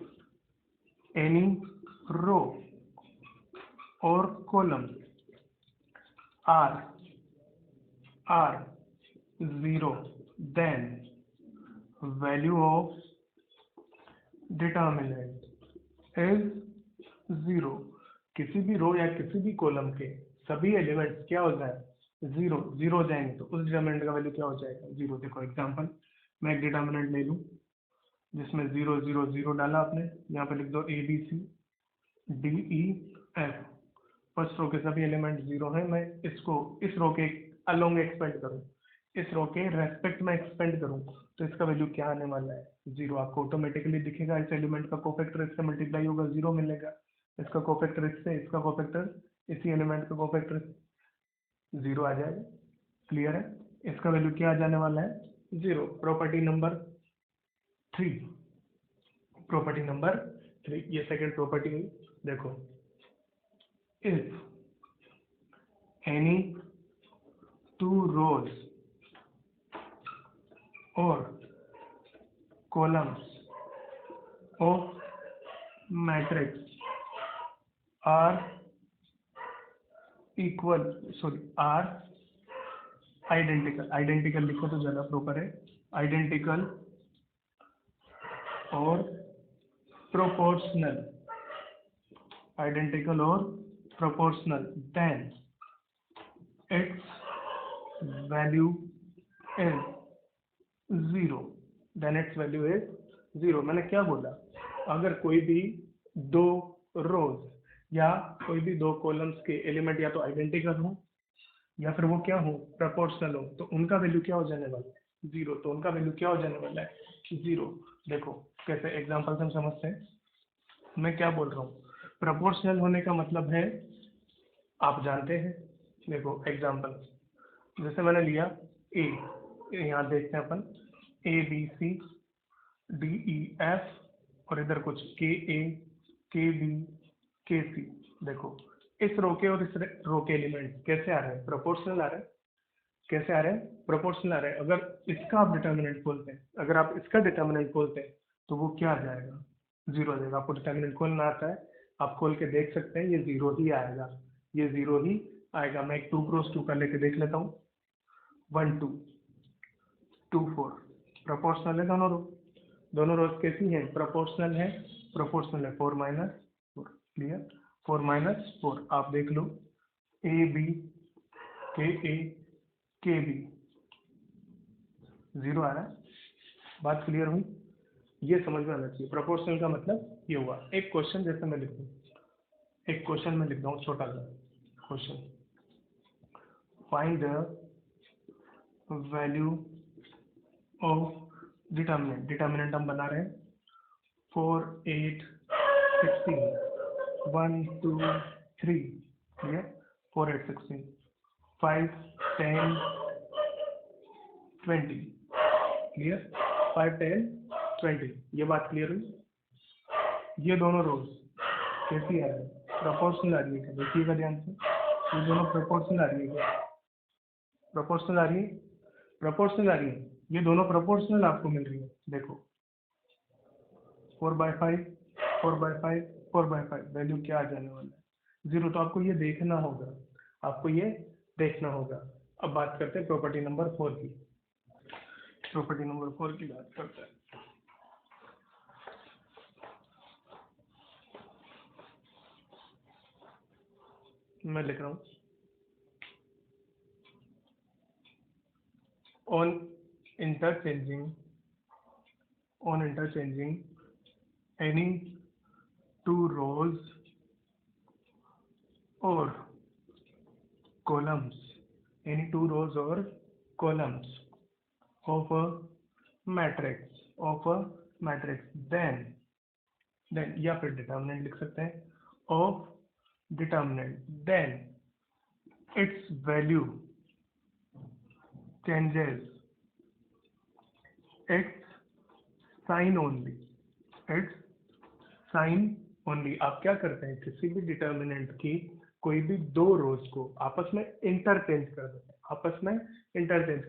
any row or column are zero, then value of determinant is zero। किसी भी रो या किसी भी कॉलम के सभी एलिमेंट्स क्या हो जाए, जीरो हो जाएंगे, तो उस डिटर्मिनेंट का वैल्यू क्या हो जाएगा, जीरो। देखो एग्जांपल, मैं एक डिटर्मिनेंट ले लूँ जिसमें 0 0 0 डाला आपने, यहाँ पे लिख दो A B C D E F. First row के सभी एलिमेंट जीरो हैं, मैं इसको इस रो के अलोंग एक्सपेंड करूँ, इस रो के रेस्पेक्ट में एक्सपेंड करूँ, तो इसका वैल्यू क्या आने वाला है, जीरो। आपको ऑटोमेटिकली दिखेगा, इस एलिमेंट का कोफैक्टर इससे मल्टीप्लाई होगा, जीरो मिलेगा, इसका कोफैक्टर इससे, इसका कोफैक्टर इसी एलिमेंट का कोफैक्टर जीरो आ जाएगा। क्लियर है, इसका वैल्यू क्या आ जाने वाला है, जीरो। प्रॉपर्टी नंबर थ्री, ये सेकंड प्रॉपर्टी हुई। देखो, इफ एनी टू रोज और columns of matrix are identical लिखो तो ज्यादा प्रॉपर है, आइडेंटिकल और proportional, then its value is zero। मैंने क्या बोला, अगर कोई भी दो रोज या कोई भी दो कॉलम्स के एलिमेंट या तो आइडेंटिकल हो या फिर वो क्या हो, प्रोपोर्शनल हो, तो उनका वैल्यू क्या हो जाने वाला है, जीरो। तो उनका वैल्यू क्या हो जाने वाला है, जीरो। देखो कैसे एग्जांपल से हम समझते हैं, मैं क्या बोल रहा हूँ, प्रोपोर्शनल होने का मतलब है, आप जानते हैं, देखो एग्जांपल, जैसे मैंने लिया ए, यहाँ देखते हैं अपन, A B C D E F और इधर कुछ के ए के बी के सी। देखो इस रो के और इस रो के एलिमेंट कैसे आ रहे हैं, प्रोपोर्शनल आ रहे हैं। कैसे आ रहे हैं, प्रोपोर्शनल आ रहे हैं। अगर इसका आप डिटर्मिनेंट खोलते हैं, अगर आप इसका डिटर्मिनेंट खोलते हैं तो वो क्या आ जाएगा, जीरो आ जाएगा। आपको डिटर्मिनेंट खोलना आता है, आप खोल के देख सकते हैं, ये जीरो ही आएगा, ये जीरो ही आएगा। मैं एक 2 क्रॉस 2 का लेके देख लेता हूँ, 1 2 2 4, प्रोपोर्शनल है दोनों रोज कैसी है, प्रोपोर्शनल है, 4 माइनस 4। क्लियर, 4 माइनस 4, आप देख लो, ए बी के बी जीरो आ रहा है। बात क्लियर हुई, ये समझ में आना चाहिए। प्रोपोर्शनल का मतलब ये हुआ। एक क्वेश्चन जैसे मैं लिख दूँ, एक क्वेश्चन में लिख दूँ, छोटा सा question, find the value of determinant हम बना रहे हैं 4 8 16 1 2 3। क्लियर, 4 8 16 5 10 20। क्लियर, 5 10 20, ये बात क्लियर हुई। ये दोनों रोज कैसी आ रही है, प्रोपोर्शनल आ रही है, देखिएगा ध्यान से, ये दोनों प्रोपोर्शनल आ रही है, प्रोपोर्शनल आ रही है, प्रोपोर्शनल आ रही है, ये दोनों प्रोपोर्शनल आपको मिल रही है। देखो 4/5, 4/5, 4/5, वैल्यू क्या आ जाने वाला है, 0। तो आपको ये देखना होगा, आपको ये देखना होगा। अब बात करते हैं प्रॉपर्टी नंबर 4 की। प्रॉपर्टी नंबर 4 की बात करते हैं। मैं लिख रहा हूँ, on interchanging any two rows or columns, of a matrix, then या फिर डिटर्मिनेंट लिख सकते हैं, of determinant, then its value changes its sign only, its sign only. आप क्या करते हैं, किसी भी डिटर्मिनेंट की कोई भी दो रोज को आपस में इंटरचेंज कर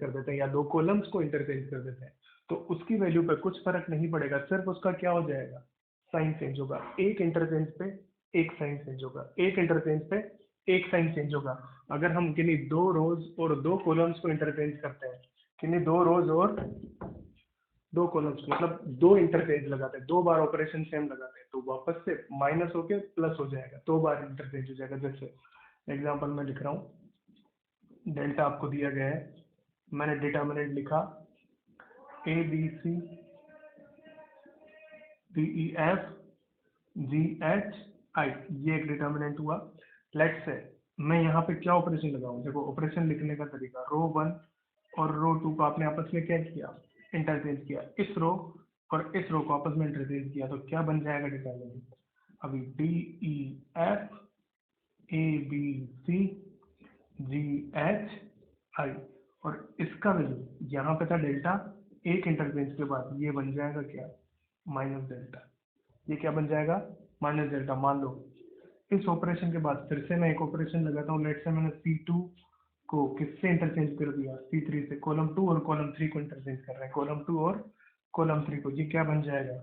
देते हैं, या दो कॉलम्स को इंटरचेंज कर देते हैं, तो उसकी वैल्यू पे कुछ फर्क नहीं पड़ेगा, सिर्फ उसका क्या हो जाएगा, साइन चेंज होगा। एक इंटरचेंज पे एक साइन चेंज होगा, एक इंटरचेंज पे एक साइन चेंज होगा। अगर हम किन्हीं दो रोज और दो कॉलम्स को इंटरचेंज करते हैं, किन्हीं दो रोज और दो कॉलम्स मतलब दो इंटरचेंज लगाते हैं, दो बार ऑपरेशन सेम लगाते हैं, तो वापस से माइनस होके प्लस हो जाएगा, दो बार इंटरचेंज हो जाएगा। जैसे एग्जांपल में लिख रहा हूँ, डेल्टा आपको दिया गया है, मैंने डिटर्मिनेंट लिखा ABCDEFGHI, ये एक डिटर्मिनेंट हुआ। लेट्स से मैं यहाँ पे क्या ऑपरेशन लगाऊं, देखो ऑपरेशन लिखने का तरीका, रो 1 और रो 2 को आपने आपस में क्या किया, इंटरचेंज किया, इस रो और इस रो को आपस में इंटरचेंज किया, तो क्या बन जाएगा डिटर्मिनेंट, अभी DEFABCGHI, और इसका वैल्यू यहाँ पे था डेल्टा, एक इंटरचेंज के बाद ये बन जाएगा क्या, माइनस डेल्टा। ये क्या बन जाएगा, माइनस डेल्टा। मान लो इस ऑपरेशन के बाद फिर से मैं एक ऑपरेशन लगाता हूँ, लेट से मैंने C2 को किससे इंटरचेंज कर दिया, C3 से, कॉलम 2 और कॉलम 3 को इंटरचेंज कर रहे हैं, कॉलम 2 और कॉलम 3 को, ये क्या बन जाएगा,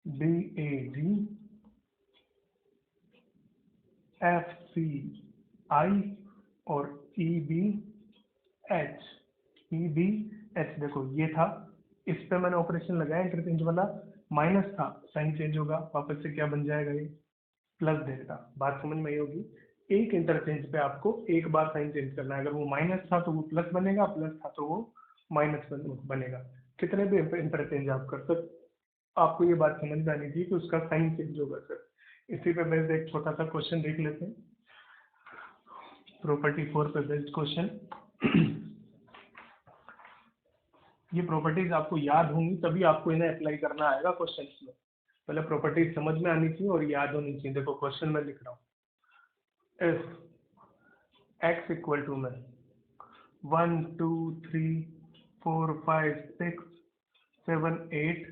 DAGFCI और EBH। देखो ये था, इस पे मैंने ऑपरेशन लगाया इंटरचेंज वाला, माइनस था, साइन चेंज होगा, वापस से क्या बन जाएगा, ये प्लस डेल्टा। बात समझ में आई होगी। एक इंटरचेंज पे आपको एक बार साइन चेंज करना है, अगर वो माइनस था तो वो प्लस बनेगा, प्लस था तो वो माइनस बनेगा। कितने भी इंटरचेंज आप कर सकते, आपको ये बात समझ में आनी चाहिए कि उसका साइन चेंज होगा सर। इसी पे बेस्ड एक छोटा सा क्वेश्चन देख लेते हैं, प्रॉपर्टी 4 पे बेस्ड क्वेश्चन। ये प्रॉपर्टीज आपको याद होंगी तभी आपको इन्हें अप्लाई करना आएगा क्वेश्चन में, पहले प्रॉपर्टीज समझ में आनी चाहिए और याद होनी चाहिए। देखो क्वेश्चन में लिख रहा हूँ, इफ x इक्वल टू में 1 2 3 4 5 6 7 8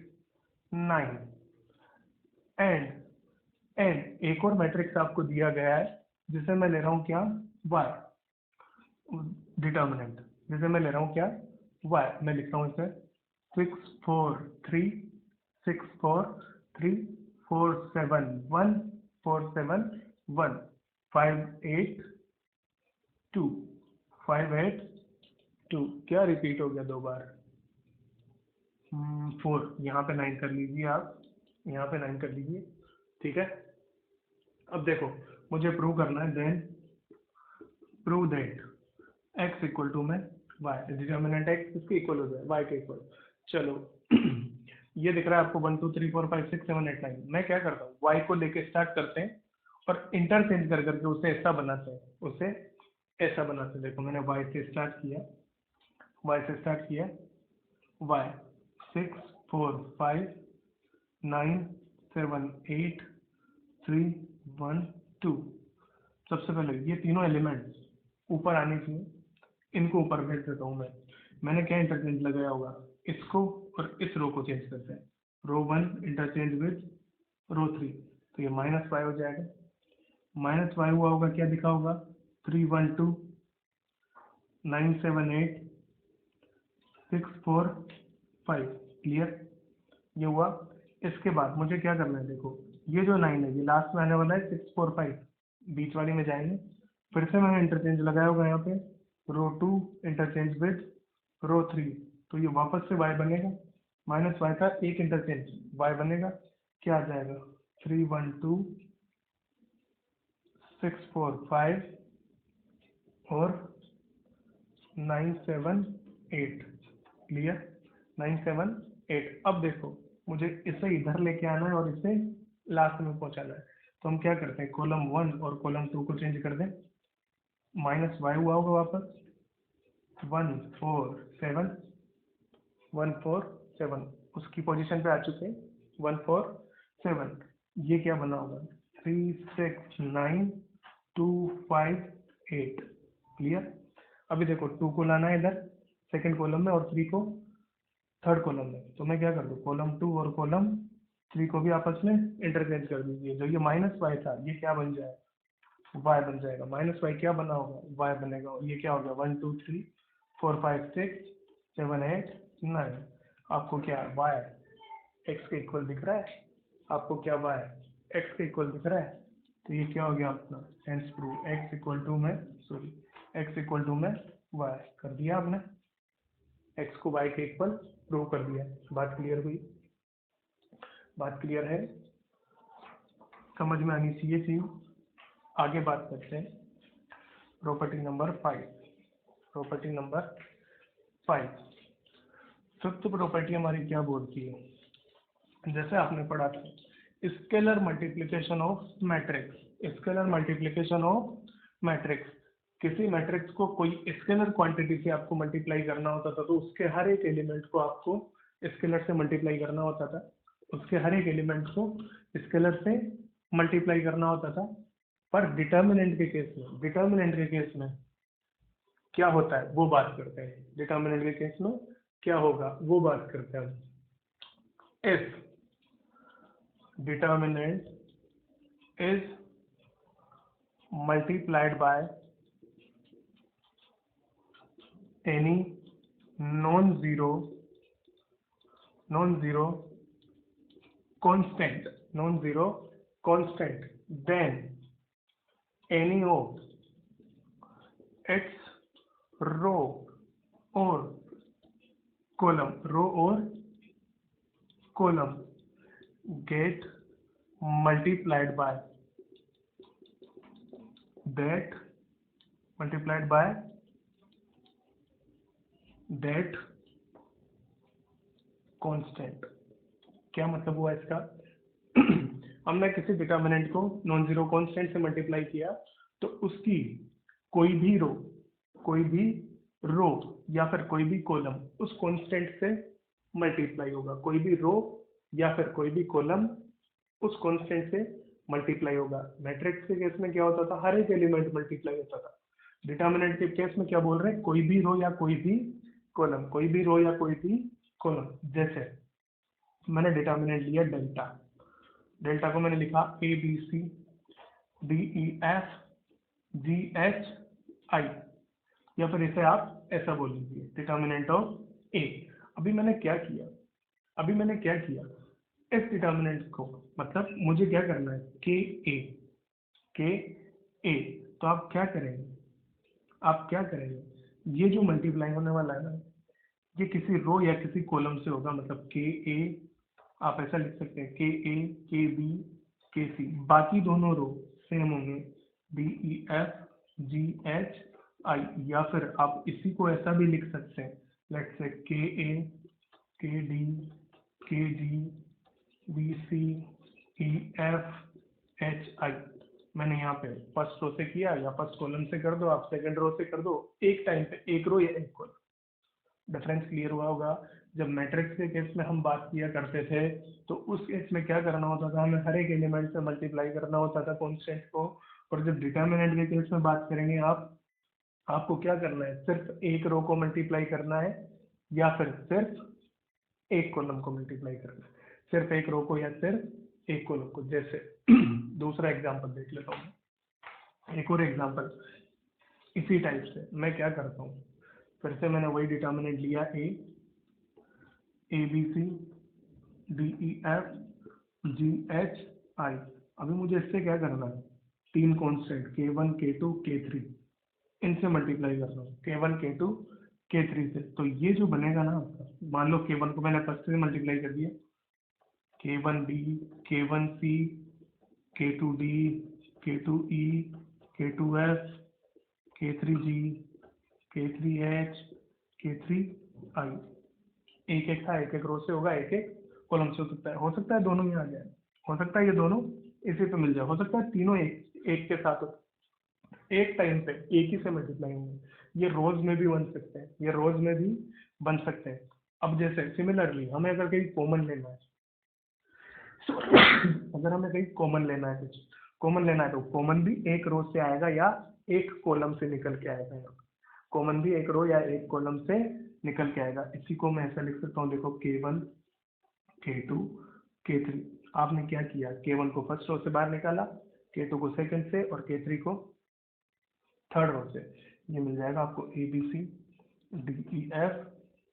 9 एंड एक और मैट्रिक्स आपको दिया गया है जिसे मैं ले रहा हूँ क्या, y, डिटर्मिनेंट जिसे मैं ले रहा हूँ क्या, y, मैं लिख रहा हूँ इसे 6 4 3 6 4 3 4 7 1 4 7 1 5 8 2 5 8 2, क्या रिपीट हो गया दो बार, 4, यहाँ पे 9 कर लीजिए आप, यहाँ पे 9 कर लीजिए, ठीक है। अब देखो मुझे प्रूव करना है, then prove that x equal to में y, डिटर्मिनेंट x इसके इक्वल हो जाए, y के इक्वल। चलो ये दिख रहा है आपको 1 2 3 4 5 6 7 8 9। मैं क्या करता हूँ, y को लेके स्टार्ट करते हैं और इंटरचेंज कर करके उसे ऐसा बनाते हैं, उसे ऐसा बनाते हैं। देखो मैंने y से स्टार्ट किया, y 6 4 5 9 7 8 3 1 2। सबसे पहले ये तीनों एलिमेंट्स ऊपर आने चाहिए, इनको ऊपर भेज देता हूँ मैं। मैंने क्या इंटरचेंज लगाया होगा, इसको और इस रो को चेंज करते हैं, रो 1 इंटरचेंज विद रो 3, तो ये -y हो जाएगा। -y हुआ होगा, क्या दिखा होगा, 312 978 645। क्लियर, ये हुआ। इसके बाद मुझे क्या करना है, देखो ये जो 9 है ये लास्ट में आने वाला है, 645 बीच वाली में जाएंगे। फिर से मैंने इंटरचेंज लगाया होगा यहाँ पे, रो 2 इंटरचेंज विद रो 3, तो ये वापस से y बनेगा, -y का एक इंटरचेंज y बनेगा, क्या आ जाएगा, 312 645 और 978। क्लियर, 978। अब देखो मुझे इसे इधर लेके आना है और इसे लास्ट में पहुंचाना है, तो हम क्या करते हैं, कॉलम 1 और कॉलम 2 को चेंज कर दें। -y हुआ होगा वापस 147 147, उसकी पोजीशन पे आ चुके हैं 147। ये क्या बना होगा, 369258। क्लियर। अभी देखो 2 को लाना है इधर सेकंड कॉलम में और 3 को थर्ड कॉलम में, तो मैं क्या कर दूँ, कॉलम 2 और कॉलम 3 को भी आपस में इंटरचेंज कर दीजिए। जो ये -y था ये क्या बन जाएगा, y बन जाएगा। -y क्या बना होगा, y बनेगा। और ये क्या हो गया, 1 2 3 4 5 6 7 8 9। आपको क्या y x के इक्वल दिख रहा है, आपको क्या y x के इक्वल दिख रहा है, तो ये क्या हो गया अपना, hence prove x equal to में, सॉरी x इक्वल टू में y कर दिया आपने, x को y के इक्वल प्रूव कर दिया। बात क्लियर हुई, बात क्लियर है, समझ में आनी चाहिए चीज। आगे बात करते हैं property number 5। Property number 5, fifth property हमारी क्या बोलती है, जैसे आपने पढ़ा था scalar multiplication of matrix. Scalar multiplication of matrix, किसी मैट्रिक्स को कोई स्केलर क्वांटिटी से आपको मल्टीप्लाई करना होता था, तो उसके हर एक एलिमेंट को आपको स्केलर से मल्टीप्लाई करना होता था, उसके हर एक एलिमेंट को स्केलर से मल्टीप्लाई करना होता था। पर डिटर्मिनेंट के केस में, डिटर्मिनेंट के केस में क्या होता है वो बात करते हैं। डिटर्मिनेंट के केस में क्या होगा वो बात करते हैं। If determinant is multiplied by any non-zero constant, then any of its row or column get multiplied by that constant. क्या मतलब हुआ इसका, हमने किसी डिटर्मिनेंट को नॉन जीरो कांस्टेंट से मल्टीप्लाई किया, तो उसकी कोई भी रो या फिर कोई भी कॉलम उस कांस्टेंट से मल्टीप्लाई होगा। कोई भी रो या फिर कोई भी कॉलम उस कांस्टेंट से मल्टीप्लाई होगा। मैट्रिक्स के केस में क्या होता था, हर एक एलिमेंट मल्टीप्लाई होता था। डिटर्मिनेंट के केस में क्या बोल रहे हैं, कोई भी रो या कोई भी कॉलम, कोई भी रो या कोई भी कॉलम। जैसे मैंने डिटर्मिनेंट लिया डेल्टा, डेल्टा को मैंने लिखा A B C D E F G H I, या फिर इसे आप ऐसा बोल लीजिए डिटर्मिनेंट ऑफ ए। अभी मैंने क्या किया, इस डिटर्मिनेंट को, मतलब मुझे क्या करना है, के ए, तो आप क्या करेंगे, ये जो मल्टीप्लाई होने वाला है ना, ये किसी रो या किसी कॉलम से होगा। मतलब के ए, आप ऐसा लिख सकते हैं के बी के सी, बाकी दोनों रो सेम होंगे, D E F G H I. या फिर आप इसी को ऐसा भी लिख सकते हैं, लेट्स से के ए K D K G B C E F H I. मैंने यहाँ पे फर्स्ट रो से किया या फर्स्ट कॉलम से कर दो, आप सेकंड रो से कर दो, एक टाइम पे एक रो या एक कॉलम। डिफरेंस क्लियर हुआ होगा। जब मैट्रिक्स के केस में हम बात किया करते थे, तो उस केस में क्या करना होता था, हमें हर एक एलिमेंट से मल्टीप्लाई करना होता था कॉन्स्टेंट को। और जब डिटर्मिनेंट के केस में बात करेंगे, आपको क्या करना है, सिर्फ एक रो को मल्टीप्लाई करना है या फिर सिर्फ एक कॉलम को मल्टीप्लाई करना है, सिर्फ एक रो को या सिर्फ एक कॉलम को। जैसे दूसरा एग्जांपल देख लेता हूँ, एक और एग्जांपल इसी टाइप से। मैं क्या करता हूँ, फिर से मैंने वही डिटर्मिनेंट लिया, A B C D E F G H I. अभी मुझे इससे क्या करना है, तीन कॉन्स्टेंट K1 K2 K3 इनसे मल्टीप्लाई कर रहा हूँ, K1 K2 K3 से। तो ये जो बनेगा ना आपका, मान लो K1 को मैंने फर्स्ट से मल्टीप्लाई कर दिया, K1D K1C K2D K2E K2F K3G K3H K3I। एक एक था, एक एक रो से होगा, एक एक कॉलम से हो सकता है दोनों ही आ जाए, हो सकता है ये दोनों इसी पे मिल जाए, हो सकता है तीनों एक एक के साथ एक टाइम पे एक ही से मल्टीप्लाई होंगे। ये रोज में भी बन सकते हैं, ये रोज में भी बन सकते हैं। अब जैसे सिमिलरली हमें अगर कहीं कॉमन लेना है अगर हमें कहीं कॉमन लेना है, कुछ कॉमन लेना है, तो कॉमन भी एक रो से आएगा या एक कॉलम से निकल के आएगा। कॉमन भी एक रो या एक कॉलम से निकल के आएगा। इसी को मैं ऐसा लिख सकता हूँ, देखो K1 K2 K3। आपने क्या किया, K1 को फर्स्ट रो से बाहर निकाला, K2 को सेकंड से और K3 को थर्ड रो से। ये मिल जाएगा आपको ABC DEF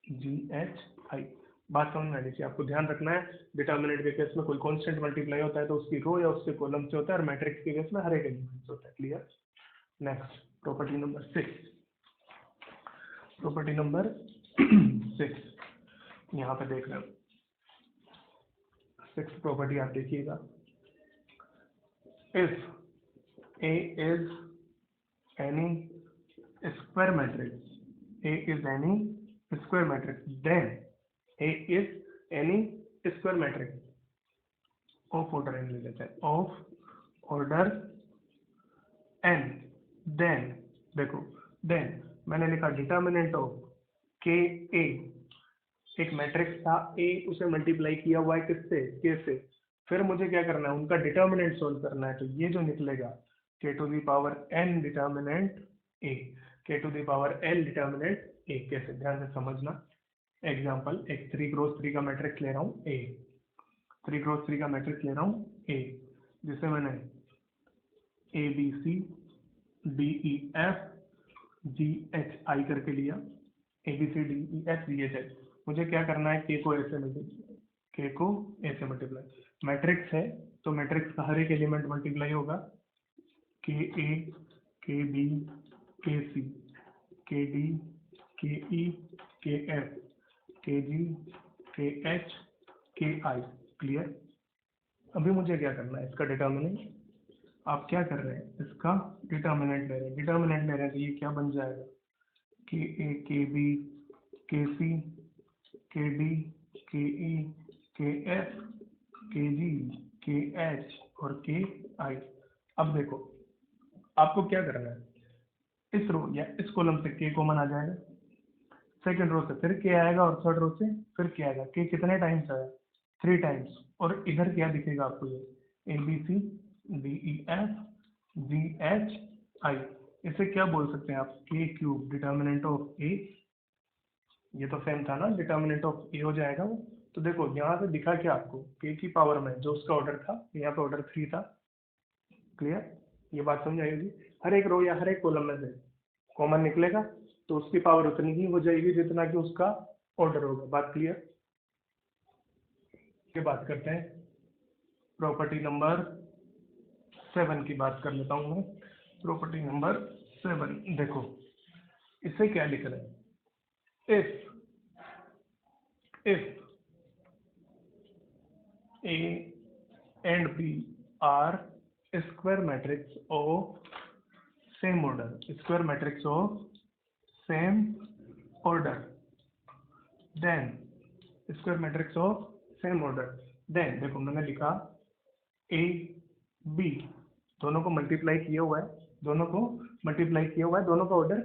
GHI। बात समझ में आनी चाहिए, आपको ध्यान रखना है डिटर्मिनेंट के केस में कोई कांस्टेंट मल्टीप्लाई होता है तो उसकी रो या उसके कॉलम से होता है, और मैट्रिक्स के केस में हर एक एलिमेंट से होता है। Clear. Next property number 6, property number 6 यहाँ पे देख रहे हो। 6th प्रॉपर्टी आप देखिएगा, if A is any square matrix, A is any square matrix, then A is any square matrix of order n ले लेते हैं, of order n, then देखो then मैंने लिखा डिटर्मिनेंट ऑफ के ए, एक मैट्रिक्स था A, उसे मल्टीप्लाई किया हुआ है किससे, K से। फिर मुझे क्या करना है, उनका डिटर्मिनेंट सोल्व करना है। तो ये जो निकलेगा K to the power n determinant A, K to the power n determinant A। कैसे, ध्यान से समझना। एग्जांपल, एक 3 क्रॉस 3 का मैट्रिक्स ले रहा हूँ A, 3 क्रॉस 3 का मैट्रिक्स ले रहा हूँ A, जिसे मैंने ABC DEF GHI करके लिया, ABCDEF GHI। मुझे क्या करना है, K को ऐसे मल्टीप्लाई, K को ऐसे मल्टीप्लाई, मैट्रिक्स है तो मैट्रिक्स का हर एक एलिमेंट मल्टीप्लाई होगा, KA KB KC KD KE KF KG KH KI। Clear. अभी मुझे क्या करना है, इसका डिटर्मिनेंट। आप क्या कर रहे हैं, इसका डिटर्मिनेंट ले रहे हैं, डिटर्मिनेंट ले रहे हैं, तो ये क्या बन जाएगा, KA KB KC KD KE KF KG KH और KI। अब देखो आपको क्या करना है, इस रो या इस कॉलम से K कॉमन आ जाएगा, सेकंड रो से फिर K आएगा और थर्ड रो से फिर K आएगा। K कितने टाइम्स आया, 3 टाइम्स। और इधर क्या दिखेगा आपको, ये ABC DEF GHI। इसे क्या बोल सकते हैं आप, K cube determinant of A। ये तो सेम था ना, डिटर्मिनेंट ऑफ A हो जाएगा वो। तो देखो यहाँ से दिखा क्या आपको, K की पावर में जो उसका ऑर्डर था, यहाँ पे ऑर्डर 3 था। क्लियर, ये बात समझ आई होगी। हर एक रो या हर एक कॉलम में से कॉमन निकलेगा तो उसकी पावर उतनी ही हो जाएगी जितना कि उसका ऑर्डर होगा। बात क्लियर। ये बात करते हैं प्रॉपर्टी नंबर 7 की, बात कर लेता हूँ मैं। प्रॉपर्टी नंबर 7 देखो, इसे क्या लिख रहे हैं, if A and B are square matrix of same order, square matrix of same order, then square matrix of same order, then देखो मैंने लिखा A B दोनों को मल्टीप्लाई किया हुआ है, दोनों को मल्टीप्लाई किया हुआ है, दोनों का ऑर्डर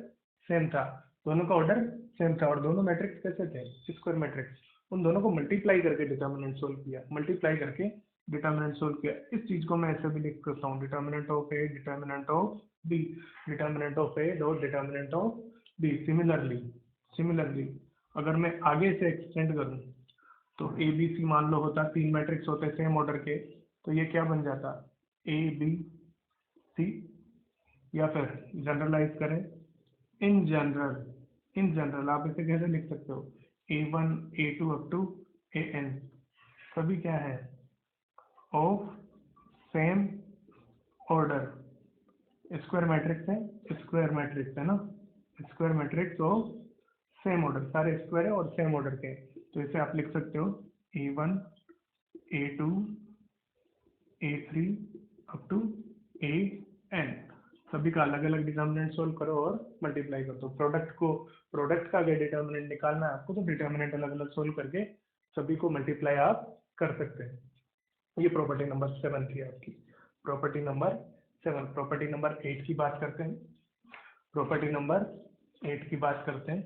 सेम था, दोनों का ऑर्डर सेम था, और दोनों मैट्रिक्स कैसे थे, स्क्वायर मैट्रिक्स। उन दोनों को मल्टीप्लाई करके डिटर्मिनेंट सोल्व किया, मल्टीप्लाई करके डिटर्मिनेंट सोल्व किया। इस चीज को मैं ऐसे भी लिख सकता हूँ, determinant of A determinant of B, determinant of A dot determinant of B। Similarly अगर मैं आगे से एक्सटेंड करूँ तो ABC मान लो होता, 3 मैट्रिक्स होते सेम ऑर्डर के, तो ये क्या बन जाता, ए बी सी, या फिर जनरलाइज करें, इन जनरल आप इसे कैसे लिख सकते हो, A1 A2 up to AN सभी क्या है, of same order, square matrix है ना, square matrix of same order, सारे स्क्वायर है और सेम ऑर्डर के, तो इसे आप लिख सकते हो A1 A2 A3 up to AN, सभी का अलग अलग डिटर्मिनेंट सोल्व करो और मल्टीप्लाई कर दो। प्रोडक्ट का अगर डिटर्मिनेंट निकालना है आपको तो डिटर्मिनेंट अलग अलग सोल्व करके सभी को मल्टीप्लाई आप कर सकते हैं। ये प्रॉपर्टी नंबर 7 थी आपकी। Property number 7। प्रॉपर्टी नंबर 8 की बात करते हैं। प्रॉपर्टी नंबर 8 की बात करते हैं।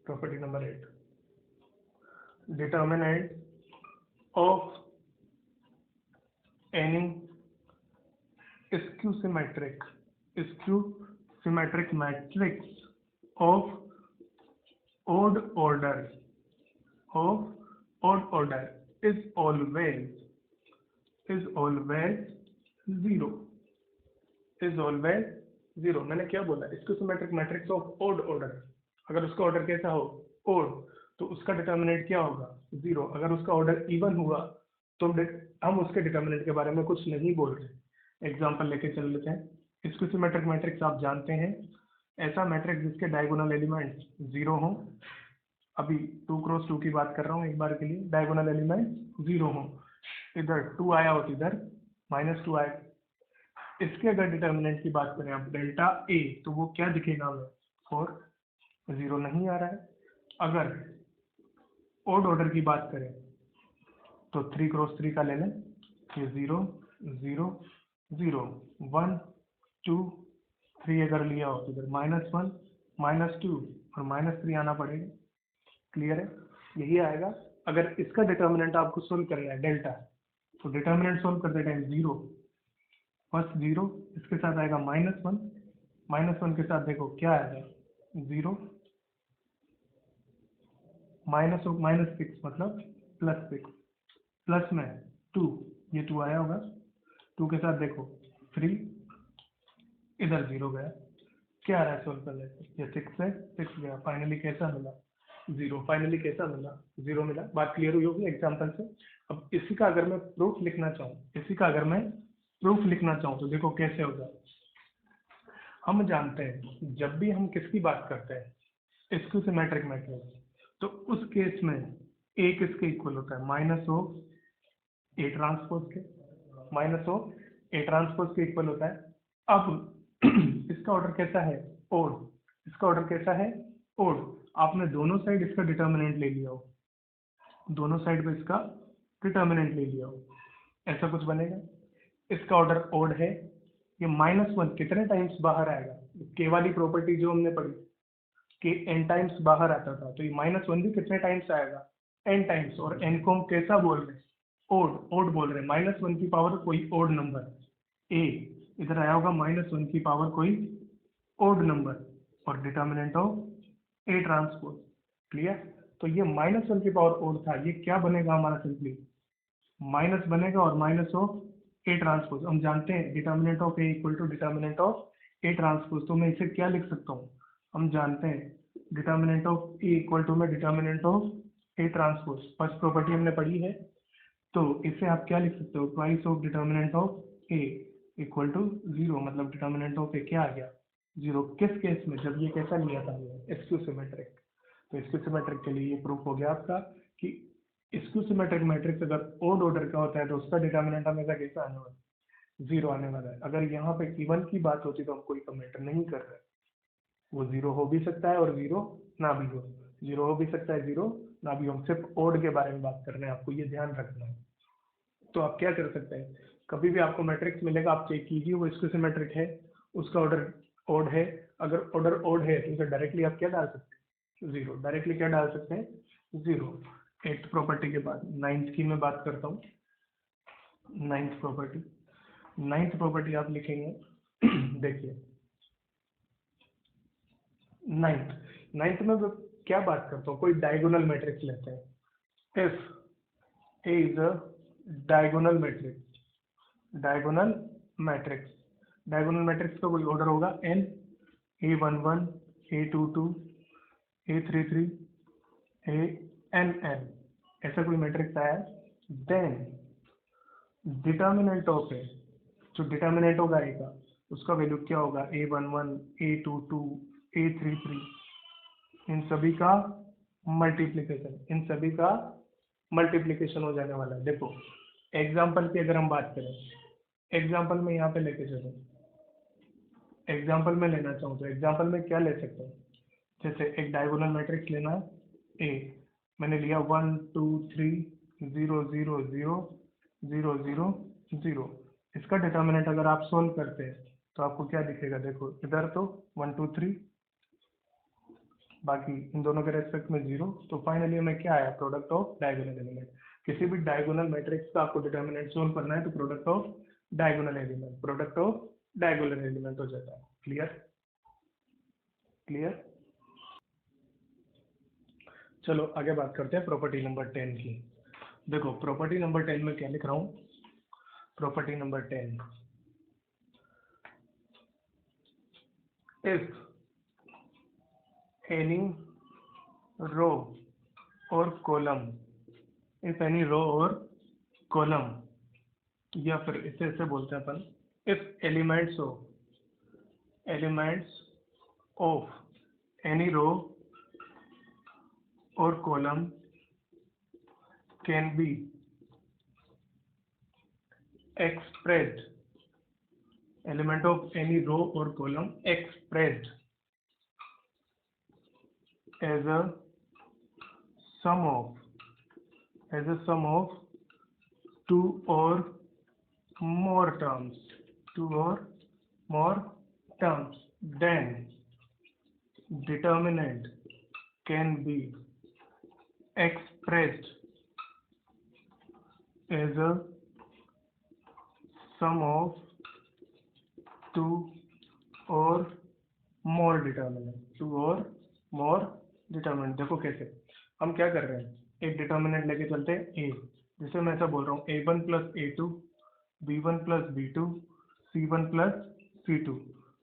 Property number 8, determinant of any skew symmetric matrix of odd order is always zero। मैंने क्या बोला, skew symmetric matrix of odd order, अगर उसका ऑर्डर कैसा हो, odd, तो उसका डिटर्मिनेंट क्या होगा, 0। अगर उसका ऑर्डर इवन हुआ तो हम उसके डिटर्मिनेंट के बारे में कुछ नहीं बोल रहे। एग्जांपल लेके चल लेते हैं। स्क्यू सिमेट्रिक मैट्रिक्स आप जानते हैं, ऐसा मैट्रिक्स जिसके डायगोनल एलिमेंट्स 0 हो। अभी 2 क्रॉस 2 की बात कर रहा हूँ एक बार के लिए, डायगोनल एलिमेंट 0 हो, इधर 2 आया और इधर -2 आया। इसके अगर डिटर्मिनेंट की बात करें आप डेल्टा ए, तो वो क्या दिखेगा हमें, 4, 0 नहीं आ रहा है। अगर ओड ऑर्डर की बात करें तो 3 क्रॉस 3 का ले लें, ये 0 0 0 1 2 3 अगर लिया हो तो इधर -1 -2 और -3 आना पड़ेगा। क्लियर है, यही आएगा। अगर इसका डिटर्मिनेंट आपको सोल्व करना है डेल्टा, तो डिटर्मिनेंट सोल्व करते टाइम 0, फर्स्ट 0, इसके साथ आएगा -1 के साथ देखो क्या आएगा, 0 -6 मतलब +6, प्लस में 2, ये 2 आया होगा, 2 के साथ देखो 3, इधर 0 गया, क्या आ रहा है सोल्व करने से, ये 6 है, 6 गया, फाइनली कैसा मिला, 0। फाइनली कैसा मिला, 0 मिला। बात क्लियर हुई होगी एग्जाम्पल से। अब इसी का अगर मैं प्रूफ लिखना चाहूँ तो देखो कैसे होगा। हम जानते हैं जब भी हम किसकी बात करते हैं स्क्यू सिमेट्रिक मैट्रिक्स, तो उस केस में ए किसके इक्वल होता है, माइनस ऑफ ए ट्रांसपोज के इक्वल होता है। अब इसका ऑर्डर कैसा है, ओड। आपने दोनों साइड इसका डिटर्मिनेंट ले लिया हो, दोनों साइड पे इसका डिटर्मिनेंट ले लिया हो, ऐसा कुछ बनेगा। इसका ऑर्डर ओड है, ये -1 कितने टाइम्स बाहर आएगा, के वाली प्रॉपर्टी जो हमने पढ़ी कि n टाइम्स बाहर आता था, तो ये -1 भी कितने टाइम्स आएगा, n टाइम्स। और n को हम कैसा बोल रहे हैं, ओड बोल रहे हैं। -1 की पावर कोई ओड नंबर, a इधर आया होगा -1 की पावर कोई ओड नंबर, और determinant of A transpose. Clear, तो ये -1 की पावर ओड था, ये क्या बनेगा हमारा, सिंपली माइनस बनेगा और माइनस ऑफ ए ट्रांसपोज। हम जानते हैं determinant of A equal to determinant of A transpose, तो मैं इसे क्या लिख सकता हूँ, हम जानते हैं determinant of A equal to में determinant of A transpose, first property हमने पढ़ी है। तो इसे आप क्या लिख सकते हो, twice of determinant of A equal to 0, मतलब डिटर्मिनेंट ऑफ ए क्या आ गया, 0। किस केस में, जब ये कैसा लिया था हमने, स्क्यू सिमेट्रिक। तो स्क्यू सिमेट्रिक के लिए ये प्रूफ हो गया आपका कि स्क्यू सिमेट्रिक मैट्रिक्स अगर ओड ऑर्डर का होता है तो उसका डिटर्मिनेंट हमेशा कैसा आने वाला है, 0 आने वाला है। अगर यहाँ पे इवन की बात होती तो हम कोई कमेंट नहीं कर रहे, वो 0 हो भी सकता है और 0 ना भी हो, 0 हो भी सकता है 0 ना भी हो, हम सिर्फ ओड के बारे में बात कर रहे हैं, आपको ये ध्यान रखना है। तो आप क्या कर सकते हैं, कभी भी आपको मैट्रिक्स मिलेगा आप चेक कीजिए वो स्क्यू सिमेट्रिक है, उसका ऑर्डर ओड है। अगर ऑर्डर ओड है तो उसे डायरेक्टली आप क्या डाल सकते हैं, 0। डायरेक्टली क्या डाल सकते हैं, 0। 8th प्रॉपर्टी के बाद 9th की मैं बात करता हूँ। 9th प्रॉपर्टी आप लिखेंगे देखिए 9th में क्या बात करता हूँ, कोई डायगोनल मैट्रिक्स लेते हैं। If A is a diagonal matrix, diagonal matrix, diagonal matrix का कोई ऑर्डर होगा n, A11, A22, A33, ANN, ऐसा कोई मैट्रिक्स आया, देन डिटर्मिनेंट ऑफ ए, जो डिटर्मिनेंट होगा ए का, उसका वैल्यू क्या होगा, A11, A22, A33, इन सभी का मल्टीप्लीकेशन, इन सभी का मल्टीप्लीकेशन हो जाने वाला है। देखो एग्जाम्पल की अगर हम बात करें, एग्जाम्पल में यहाँ पे लेके चलो, एग्जाम्पल में लेना चाहूँ तो एग्जाम्पल में क्या ले सकते हैं, जैसे एक डायगोनल मैट्रिक्स लेना है ए, मैंने लिया 1 2 3 0 0 0 0 0 0, इसका डिटर्मिनेंट अगर आप सोल्व करते हैं तो आपको क्या दिखेगा, देखो इधर तो 1 2 3, बाकी इन दोनों के रेस्पेक्ट में 0, तो फाइनली हमें क्या आया, प्रोडक्ट ऑफ डायगोनल एलिमेंट। किसी भी डायगोनल मैट्रिक्स का आपको डिटर्मिनेंट सोल्व करना है तो product of diagonal element, product of diagonal element हो जाता है। Clear, clear. चलो आगे बात करते हैं प्रॉपर्टी नंबर 10 की। देखो प्रॉपर्टी नंबर 10 में क्या लिख रहा हूँ, property number 10, if any row और कॉलम, इफ एनी रो और कॉलम, या फिर इसे ऐसे बोलते हैं अपन, if elements of any row और column can be expressed, element of any row or column expressed as a sum of two or more terms, two or more terms, then determinant can be expressed as a sum of two or more determinant, two or more determinant। देखो कैसे हम क्या कर रहे हैं, एक determinant लेके चलते हैं ए, जिसे मैं ऐसा बोल रहा हूँ A1 plus A2, B1 plus B2, C1 plus C2,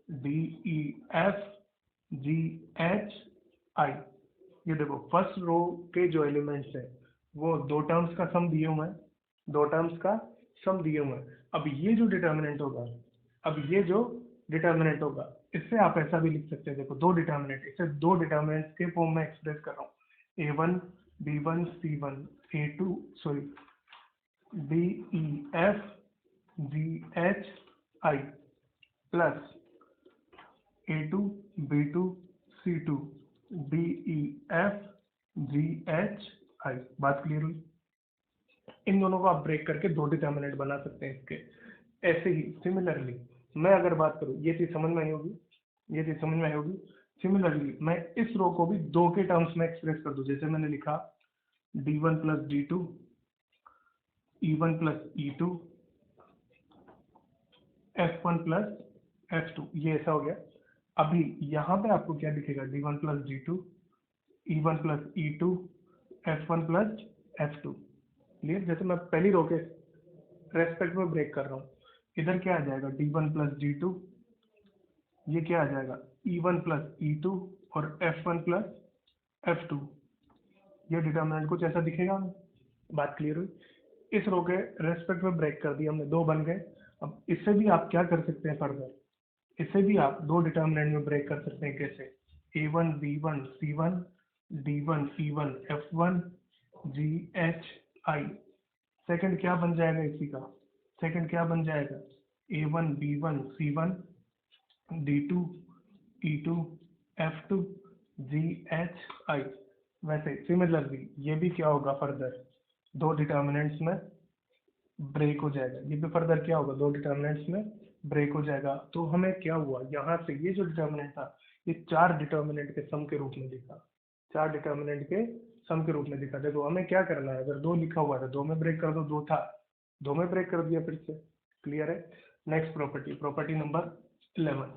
D E F G H I। ये देखो फर्स्ट रो के जो एलिमेंट्स है वो दो टर्म्स का सम दिए हुए हैं, दो टर्म्स का सम दिए हुए हैं। अब ये जो डिटर्मिनेंट होगा, अब ये जो डिटर्मिनेंट होगा, इससे आप ऐसा भी लिख सकते हैं, देखो दो डिटर्मिनेंट, इसे दो डिटर्मिनेंट के फॉर्म में एक्सप्रेस कर रहा हूँ, A1 B1 C1 A2 sorry D E F G H I plus A2 B2 C2 D E F G H I। बात क्लियर हुई, इन दोनों को आप ब्रेक करके दो डिटर्मिनेंट बना सकते हैं इसके। ऐसे ही सिमिलरली मैं अगर बात करूँ, ये चीज समझ में आई होगी, ये चीज समझ में आई होगी। सिमिलरली मैं इस रो को भी दो के टर्म्स में एक्सप्रेस कर दूं, जैसे मैंने लिखा D1 plus D2, E1 plus E2, F1 plus F2, ये ऐसा हो गया। अभी यहाँ पे आपको क्या दिखेगा, D1 plus D2, E1 plus E2, F1 plus F2। Clear, जैसे मैं पहली रो के रेस्पेक्ट में ब्रेक कर रहा हूँ, इधर क्या आ जाएगा D1 प्लस D2, ये क्या आ जाएगा E1 प्लस E2 और F1 प्लस F2। ये डिटर्मिनेंट कुछ ऐसा दिखेगा हमें। बात क्लियर हुई, इस रो के रेस्पेक्ट में ब्रेक कर दिया हमने, दो बन गए। अब इससे भी आप क्या कर सकते हैं फर्दर, इससे भी आप दो डिटर्मिनेंट में ब्रेक कर सकते हैं। कैसे, A1 B1 C1 D1 E1 F1 G H I। Second क्या बन जाएगा इसी का, सेकंड क्या बन जाएगा, A1 B1 C1 D2 E2 F2 G H I। वैसे सिमिलरली ये भी क्या होगा, फर्दर दो डिटर्मिनेंट्स में ब्रेक हो जाएगा, ये भी फर्दर क्या होगा, दो डिटर्मिनेंट्स में ब्रेक हो जाएगा। तो हमें क्या हुआ, यहाँ से ये जो डिटर्मिनेंट था ये चार डिटर्मिनेंट के सम के रूप में दिखा, चार डिटर्मिनेंट के सम के रूप में दिखा। देखो हमें क्या करना है, अगर दो लिखा हुआ था दो में ब्रेक कर दो, दो था दो में ब्रेक कर दिया फिर से। क्लियर है। Next property, property number 11,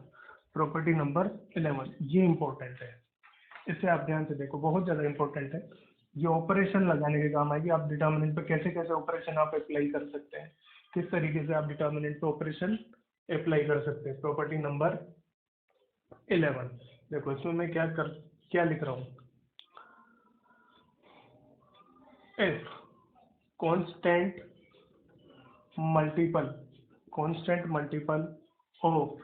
property number 11 ये इंपॉर्टेंट है। इसे आप ध्यान से देखो, बहुत ज़्यादा इंपॉर्टेंट है। ये ऑपरेशन लगाने के काम आएगी। आप डिटर्मिनेंट पे कैसे कैसे ऑपरेशन आप अप्लाई कर सकते हैं, किस तरीके से आप डिटर्मिनेंट पे ऑपरेशन अप्लाई कर सकते हैं। प्रॉपर्टी नंबर 11, देखो इसमें मैं क्या लिख रहा हूँ। If constant multiple of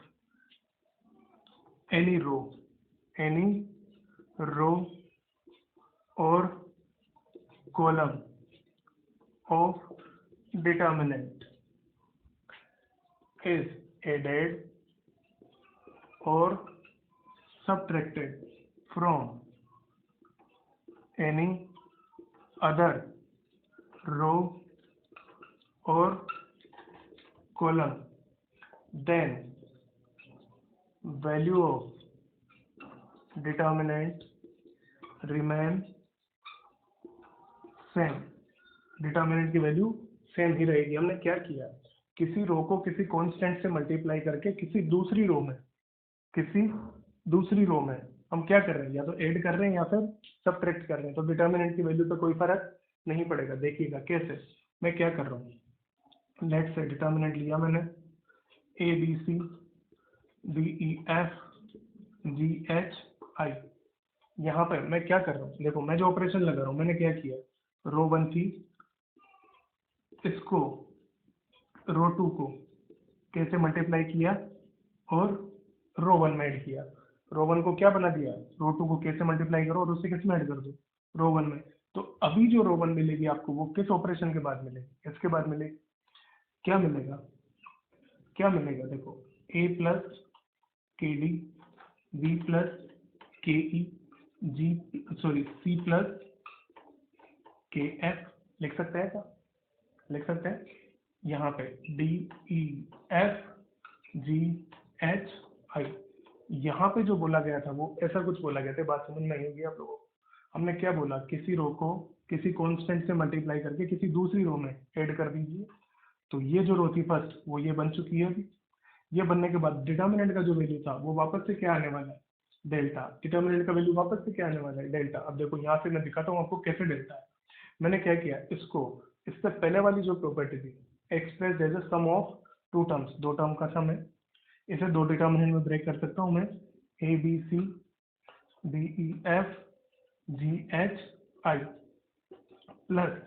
any row और column of determinant is added or subtracted from any other row or column, then value of determinant remain same। Determinant की वैल्यू सेम ही रहेगी। हमने क्या किया, किसी रो को किसी कांस्टेंट से मल्टीप्लाई करके किसी दूसरी रो में हम क्या कर रहे हैं, या तो ऐड कर रहे हैं या फिर सबट्रैक्ट कर रहे हैं। तो डिटर्मिनेंट की वैल्यू पे कोई फर्क नहीं पड़ेगा। देखिएगा कैसे, मैं क्या कर रहा हूँ। लेट से डिटर्मिनेंट लिया मैंने A B C D E F G H I. यहाँ पे मैं क्या कर रहा हूँ, देखो मैं जो ऑपरेशन लगा रहा हूँ, मैंने क्या किया, रो 1 थी, इसको रो 2 को कैसे मल्टीप्लाई किया और रो 1 में ऐड किया। रो 1 को क्या बना दिया, रो 2 को कैसे मल्टीप्लाई करो और उससे किस में ऐड कर दो, रो 1 में। तो अभी जो रो 1 मिलेगी आपको, वो किस ऑपरेशन के बाद मिलेगी, इसके बाद मिलेगी। क्या मिलेगा, देखो ए plus K D, B plus के ई, सी प्लस के एफ। लिख सकते हैं क्या, लिख सकते हैं। यहाँ पे D E F G H I, यहाँ पे जो बोला गया था वो ऐसा कुछ बोला गया था, बात समझ में आई होगी आप लोगों को। हमने क्या बोला, किसी रो को किसी कांस्टेंट से मल्टीप्लाई करके किसी दूसरी रो में ऐड कर दीजिए। तो ये जो रो थी फर्स्ट, वो ये बन चुकी है अभी। ये बनने के बाद डिटर्मिनेंट का जो वैल्यू था वो वापस से क्या आने वाला है, डेल्टा। डिटर्मिनेंट का वैल्यू वापस से क्या आने वाला है, डेल्टा। अब देखो यहाँ से मैं दिखाता हूँ आपको कैसे डेल्टा है। मैंने क्या किया, इसको इससे पहले वाली जो प्रॉपर्टी थी, express as a sum of two terms, दो टर्म का सम है। इसे दो डिटर्मिनेंट में ब्रेक कर सकता हूँ मैं, A B C D E F G H I plus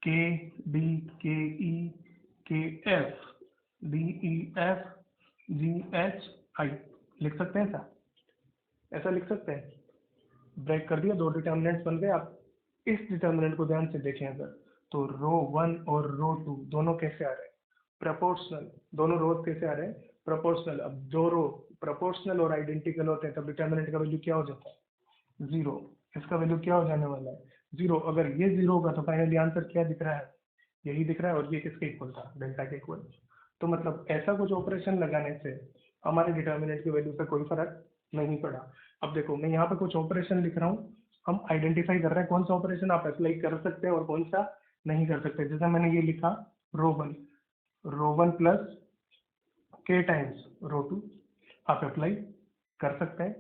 K D K E K F D E F G H I. लिख सकते हैं ऐसा लिख सकते हैं। ब्रेक कर दिया, दो डिटर्मिनेंट्स बन गए। आप इस डिटर्मिनेंट को ध्यान से देखें अगर, तो रो 1 और रो 2 दोनों कैसे आ रहे हैं, प्रपोर्शनल। दोनों रोज कैसे आ रहे हैं, प्रपोर्शनल। अब दो रो प्रपोर्शनल और आइडेंटिकल होते हैं तब डिटर्मिनेंट का वैल्यू क्या हो जाता है, जीरो। इसका वैल्यू क्या हो जाने वाला है, जीरो। अगर ये जीरो होगा तो फाइनली आंसर क्या दिख रहा है, यही दिख रहा है। और ये किसके इक्वल था, डेल्टा के इक्वल। तो मतलब ऐसा कुछ ऑपरेशन लगाने से हमारे डिटर्मिनेंट की वैल्यू पे कोई फर्क नहीं पड़ा। अब देखो मैं यहाँ पे कुछ ऑपरेशन लिख रहा हूँ, हम आइडेंटिफाई कर रहे हैं कौन सा ऑपरेशन आप अप्लाई कर सकते हैं और कौन सा नहीं कर सकते। जैसे मैंने ये लिखा, रो वन प्लस के टाइम्स रो 2 आप अप्लाई कर सकते हैं,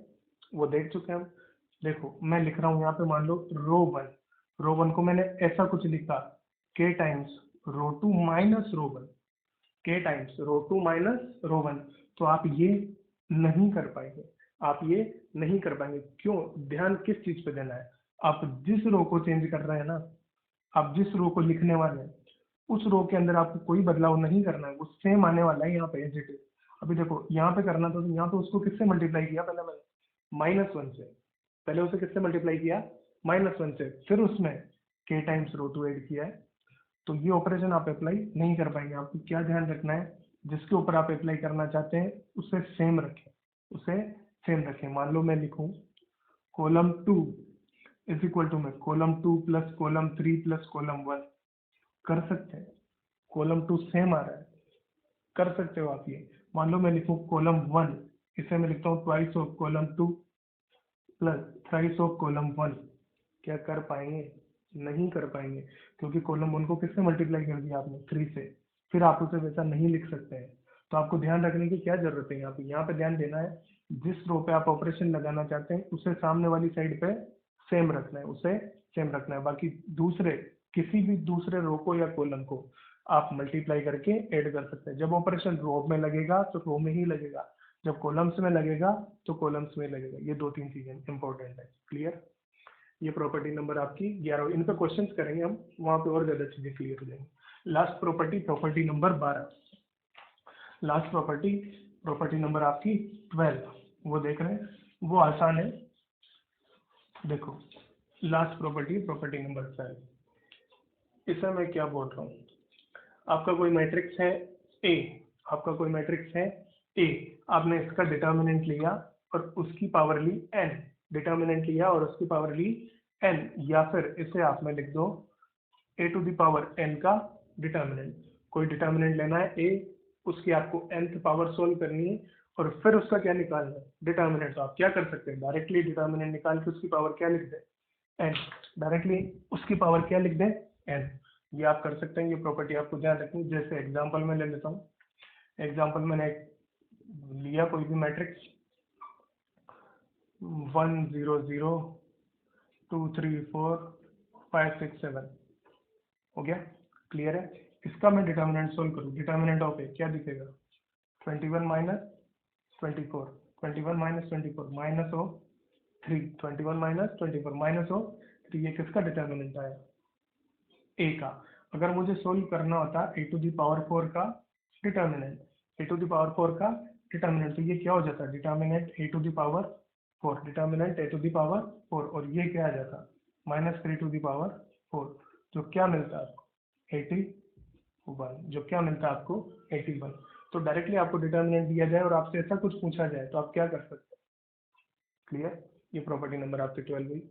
वो देख चुके हैं हम। देखो मैं लिख रहा हूँ यहाँ पे, मान लो रो वन को मैंने ऐसा कुछ लिखा, के टाइम्स रो 2 माइनस रो 1, के टाइम्स रो 2 माइनस रो 1। तो आप ये नहीं कर पाएंगे, क्यों, ध्यान किस चीज पे देना है, आप जिस रो को चेंज कर रहे हैं ना, आप जिस रो को लिखने वाले हैं उस रो के अंदर आपको कोई बदलाव नहीं करना है, वो सेम आने वाला है यहाँ पे एज इट इज। अभी देखो यहाँ पे करना था, तो यहाँ पे उसको किससे मल्टीप्लाई किया, पहले मैंने -1 से, पहले उसे किससे मल्टीप्लाई किया, -1 से, फिर उसमें के टाइम्स रो 2 ऐड किया है। तो ये ऑपरेशन आप अप्लाई नहीं कर पाएंगे। आपको क्या ध्यान रखना है, जिसके ऊपर आप अप्लाई करना चाहते हैं उसे सेम रखें। मान लो मैं लिखूं कॉलम 2 इज इक्वल टू, में column 2 plus column 3 plus column 1 कर सकते हैं। कॉलम 2 सेम आ रहा है, कर सकते हो आप ये। मान लो मैं लिखूं कॉलम 1, इसे मैं लिखता हूँ twice of column 2 plus thrice of column 1। क्या कर पाएंगे, नहीं कर पाएंगे, क्योंकि कॉलम 1 को किससे मल्टीप्लाई कर दिया आपने, 3 से। फिर आप उसे वैसा नहीं लिख सकते हैं। तो आपको ध्यान रखने की क्या जरूरत है, यहाँ पे ध्यान देना है, जिस रो पे आप ऑपरेशन लगाना चाहते हैं उसे सामने वाली साइड पे सेम रखना है, उसे सेम रखना है। बाकी दूसरे किसी भी दूसरे रो को या कॉलम को आप मल्टीप्लाई करके ऐड कर सकते हैं। जब ऑपरेशन रो में लगेगा तो रो में ही लगेगा, जब कॉलम्स में लगेगा तो कॉलम्स में लगेगा। ये 2-3 चीजें इंपॉर्टेंट है। क्लियर? ये प्रॉपर्टी नंबर आपकी 11। इन पे क्वेश्चंस करेंगे हम, वहां पे और ज्यादा चीजें क्लियर हो जाएंगी। Last property, property number 12। Last property, property number आपकी 12, वो देख रहे हैं, वो आसान है। देखो, लास्ट प्रॉपर्टी, प्रॉपर्टी नंबर 12। इसे मैं क्या बोल रहा हूँ, आपका कोई मैट्रिक्स है ए, आपका कोई मैट्रिक्स है ए, आपने इसका डिटर्मिनेंट लिया और उसकी पावर ली n, डिटर्मिनेंट लिया और उसकी पावर ली n, या फिर इसे आप में लिख दो a to the power n का डिटर्मिनेंट। कोई डिटर्मिनेंट लेना है a, उसकी आपको nth पावर सोल्व करनी है और फिर उसका क्या निकालना है, डिटर्मिनेंट। तो आप क्या कर सकते हैं, डायरेक्टली डिटर्मिनेंट निकाल के उसकी पावर क्या लिख दें, n, डायरेक्टली उसकी पावर क्या लिख दें, n। ये आप कर सकते हैं, ये प्रॉपर्टी आपको ध्यान रखनी। जैसे एग्जांपल में ले लेता हूँ, एग्जांपल मैंने लिया कोई भी मैट्रिक्स 1 0 0 2 3 4 5 6 7, हो गया? क्लियर है? इसका मैं डिटर्मिनेंट सोल्व करूँ, डिटर्मिनेंट ऑफ ए क्या दिखेगा, 21 minus 24, 21 minus 24 minus of 3, 21 minus 24 minus of 3, ये किसका डिटर्मिनेंट आया, ए का। अगर मुझे सोल्व करना होता ए टू द पावर 4 का determinant, A to the power 4 का डिटर्मिनेंट, तो ये क्या हो जाता है, determinant A to the power 4, determinant A to the power 4, और ये क्या आ जाता माइनस 3 टू द पावर 4, जो क्या मिलता है आपको 81, जो क्या मिलता है आपको 81। तो डायरेक्टली आपको डिटर्मिनेंट दिया जाए और आपसे ऐसा कुछ पूछा जाए तो आप क्या कर सकते हैं। क्लियर? ये प्रॉपर्टी नंबर आपकी 12 हुई।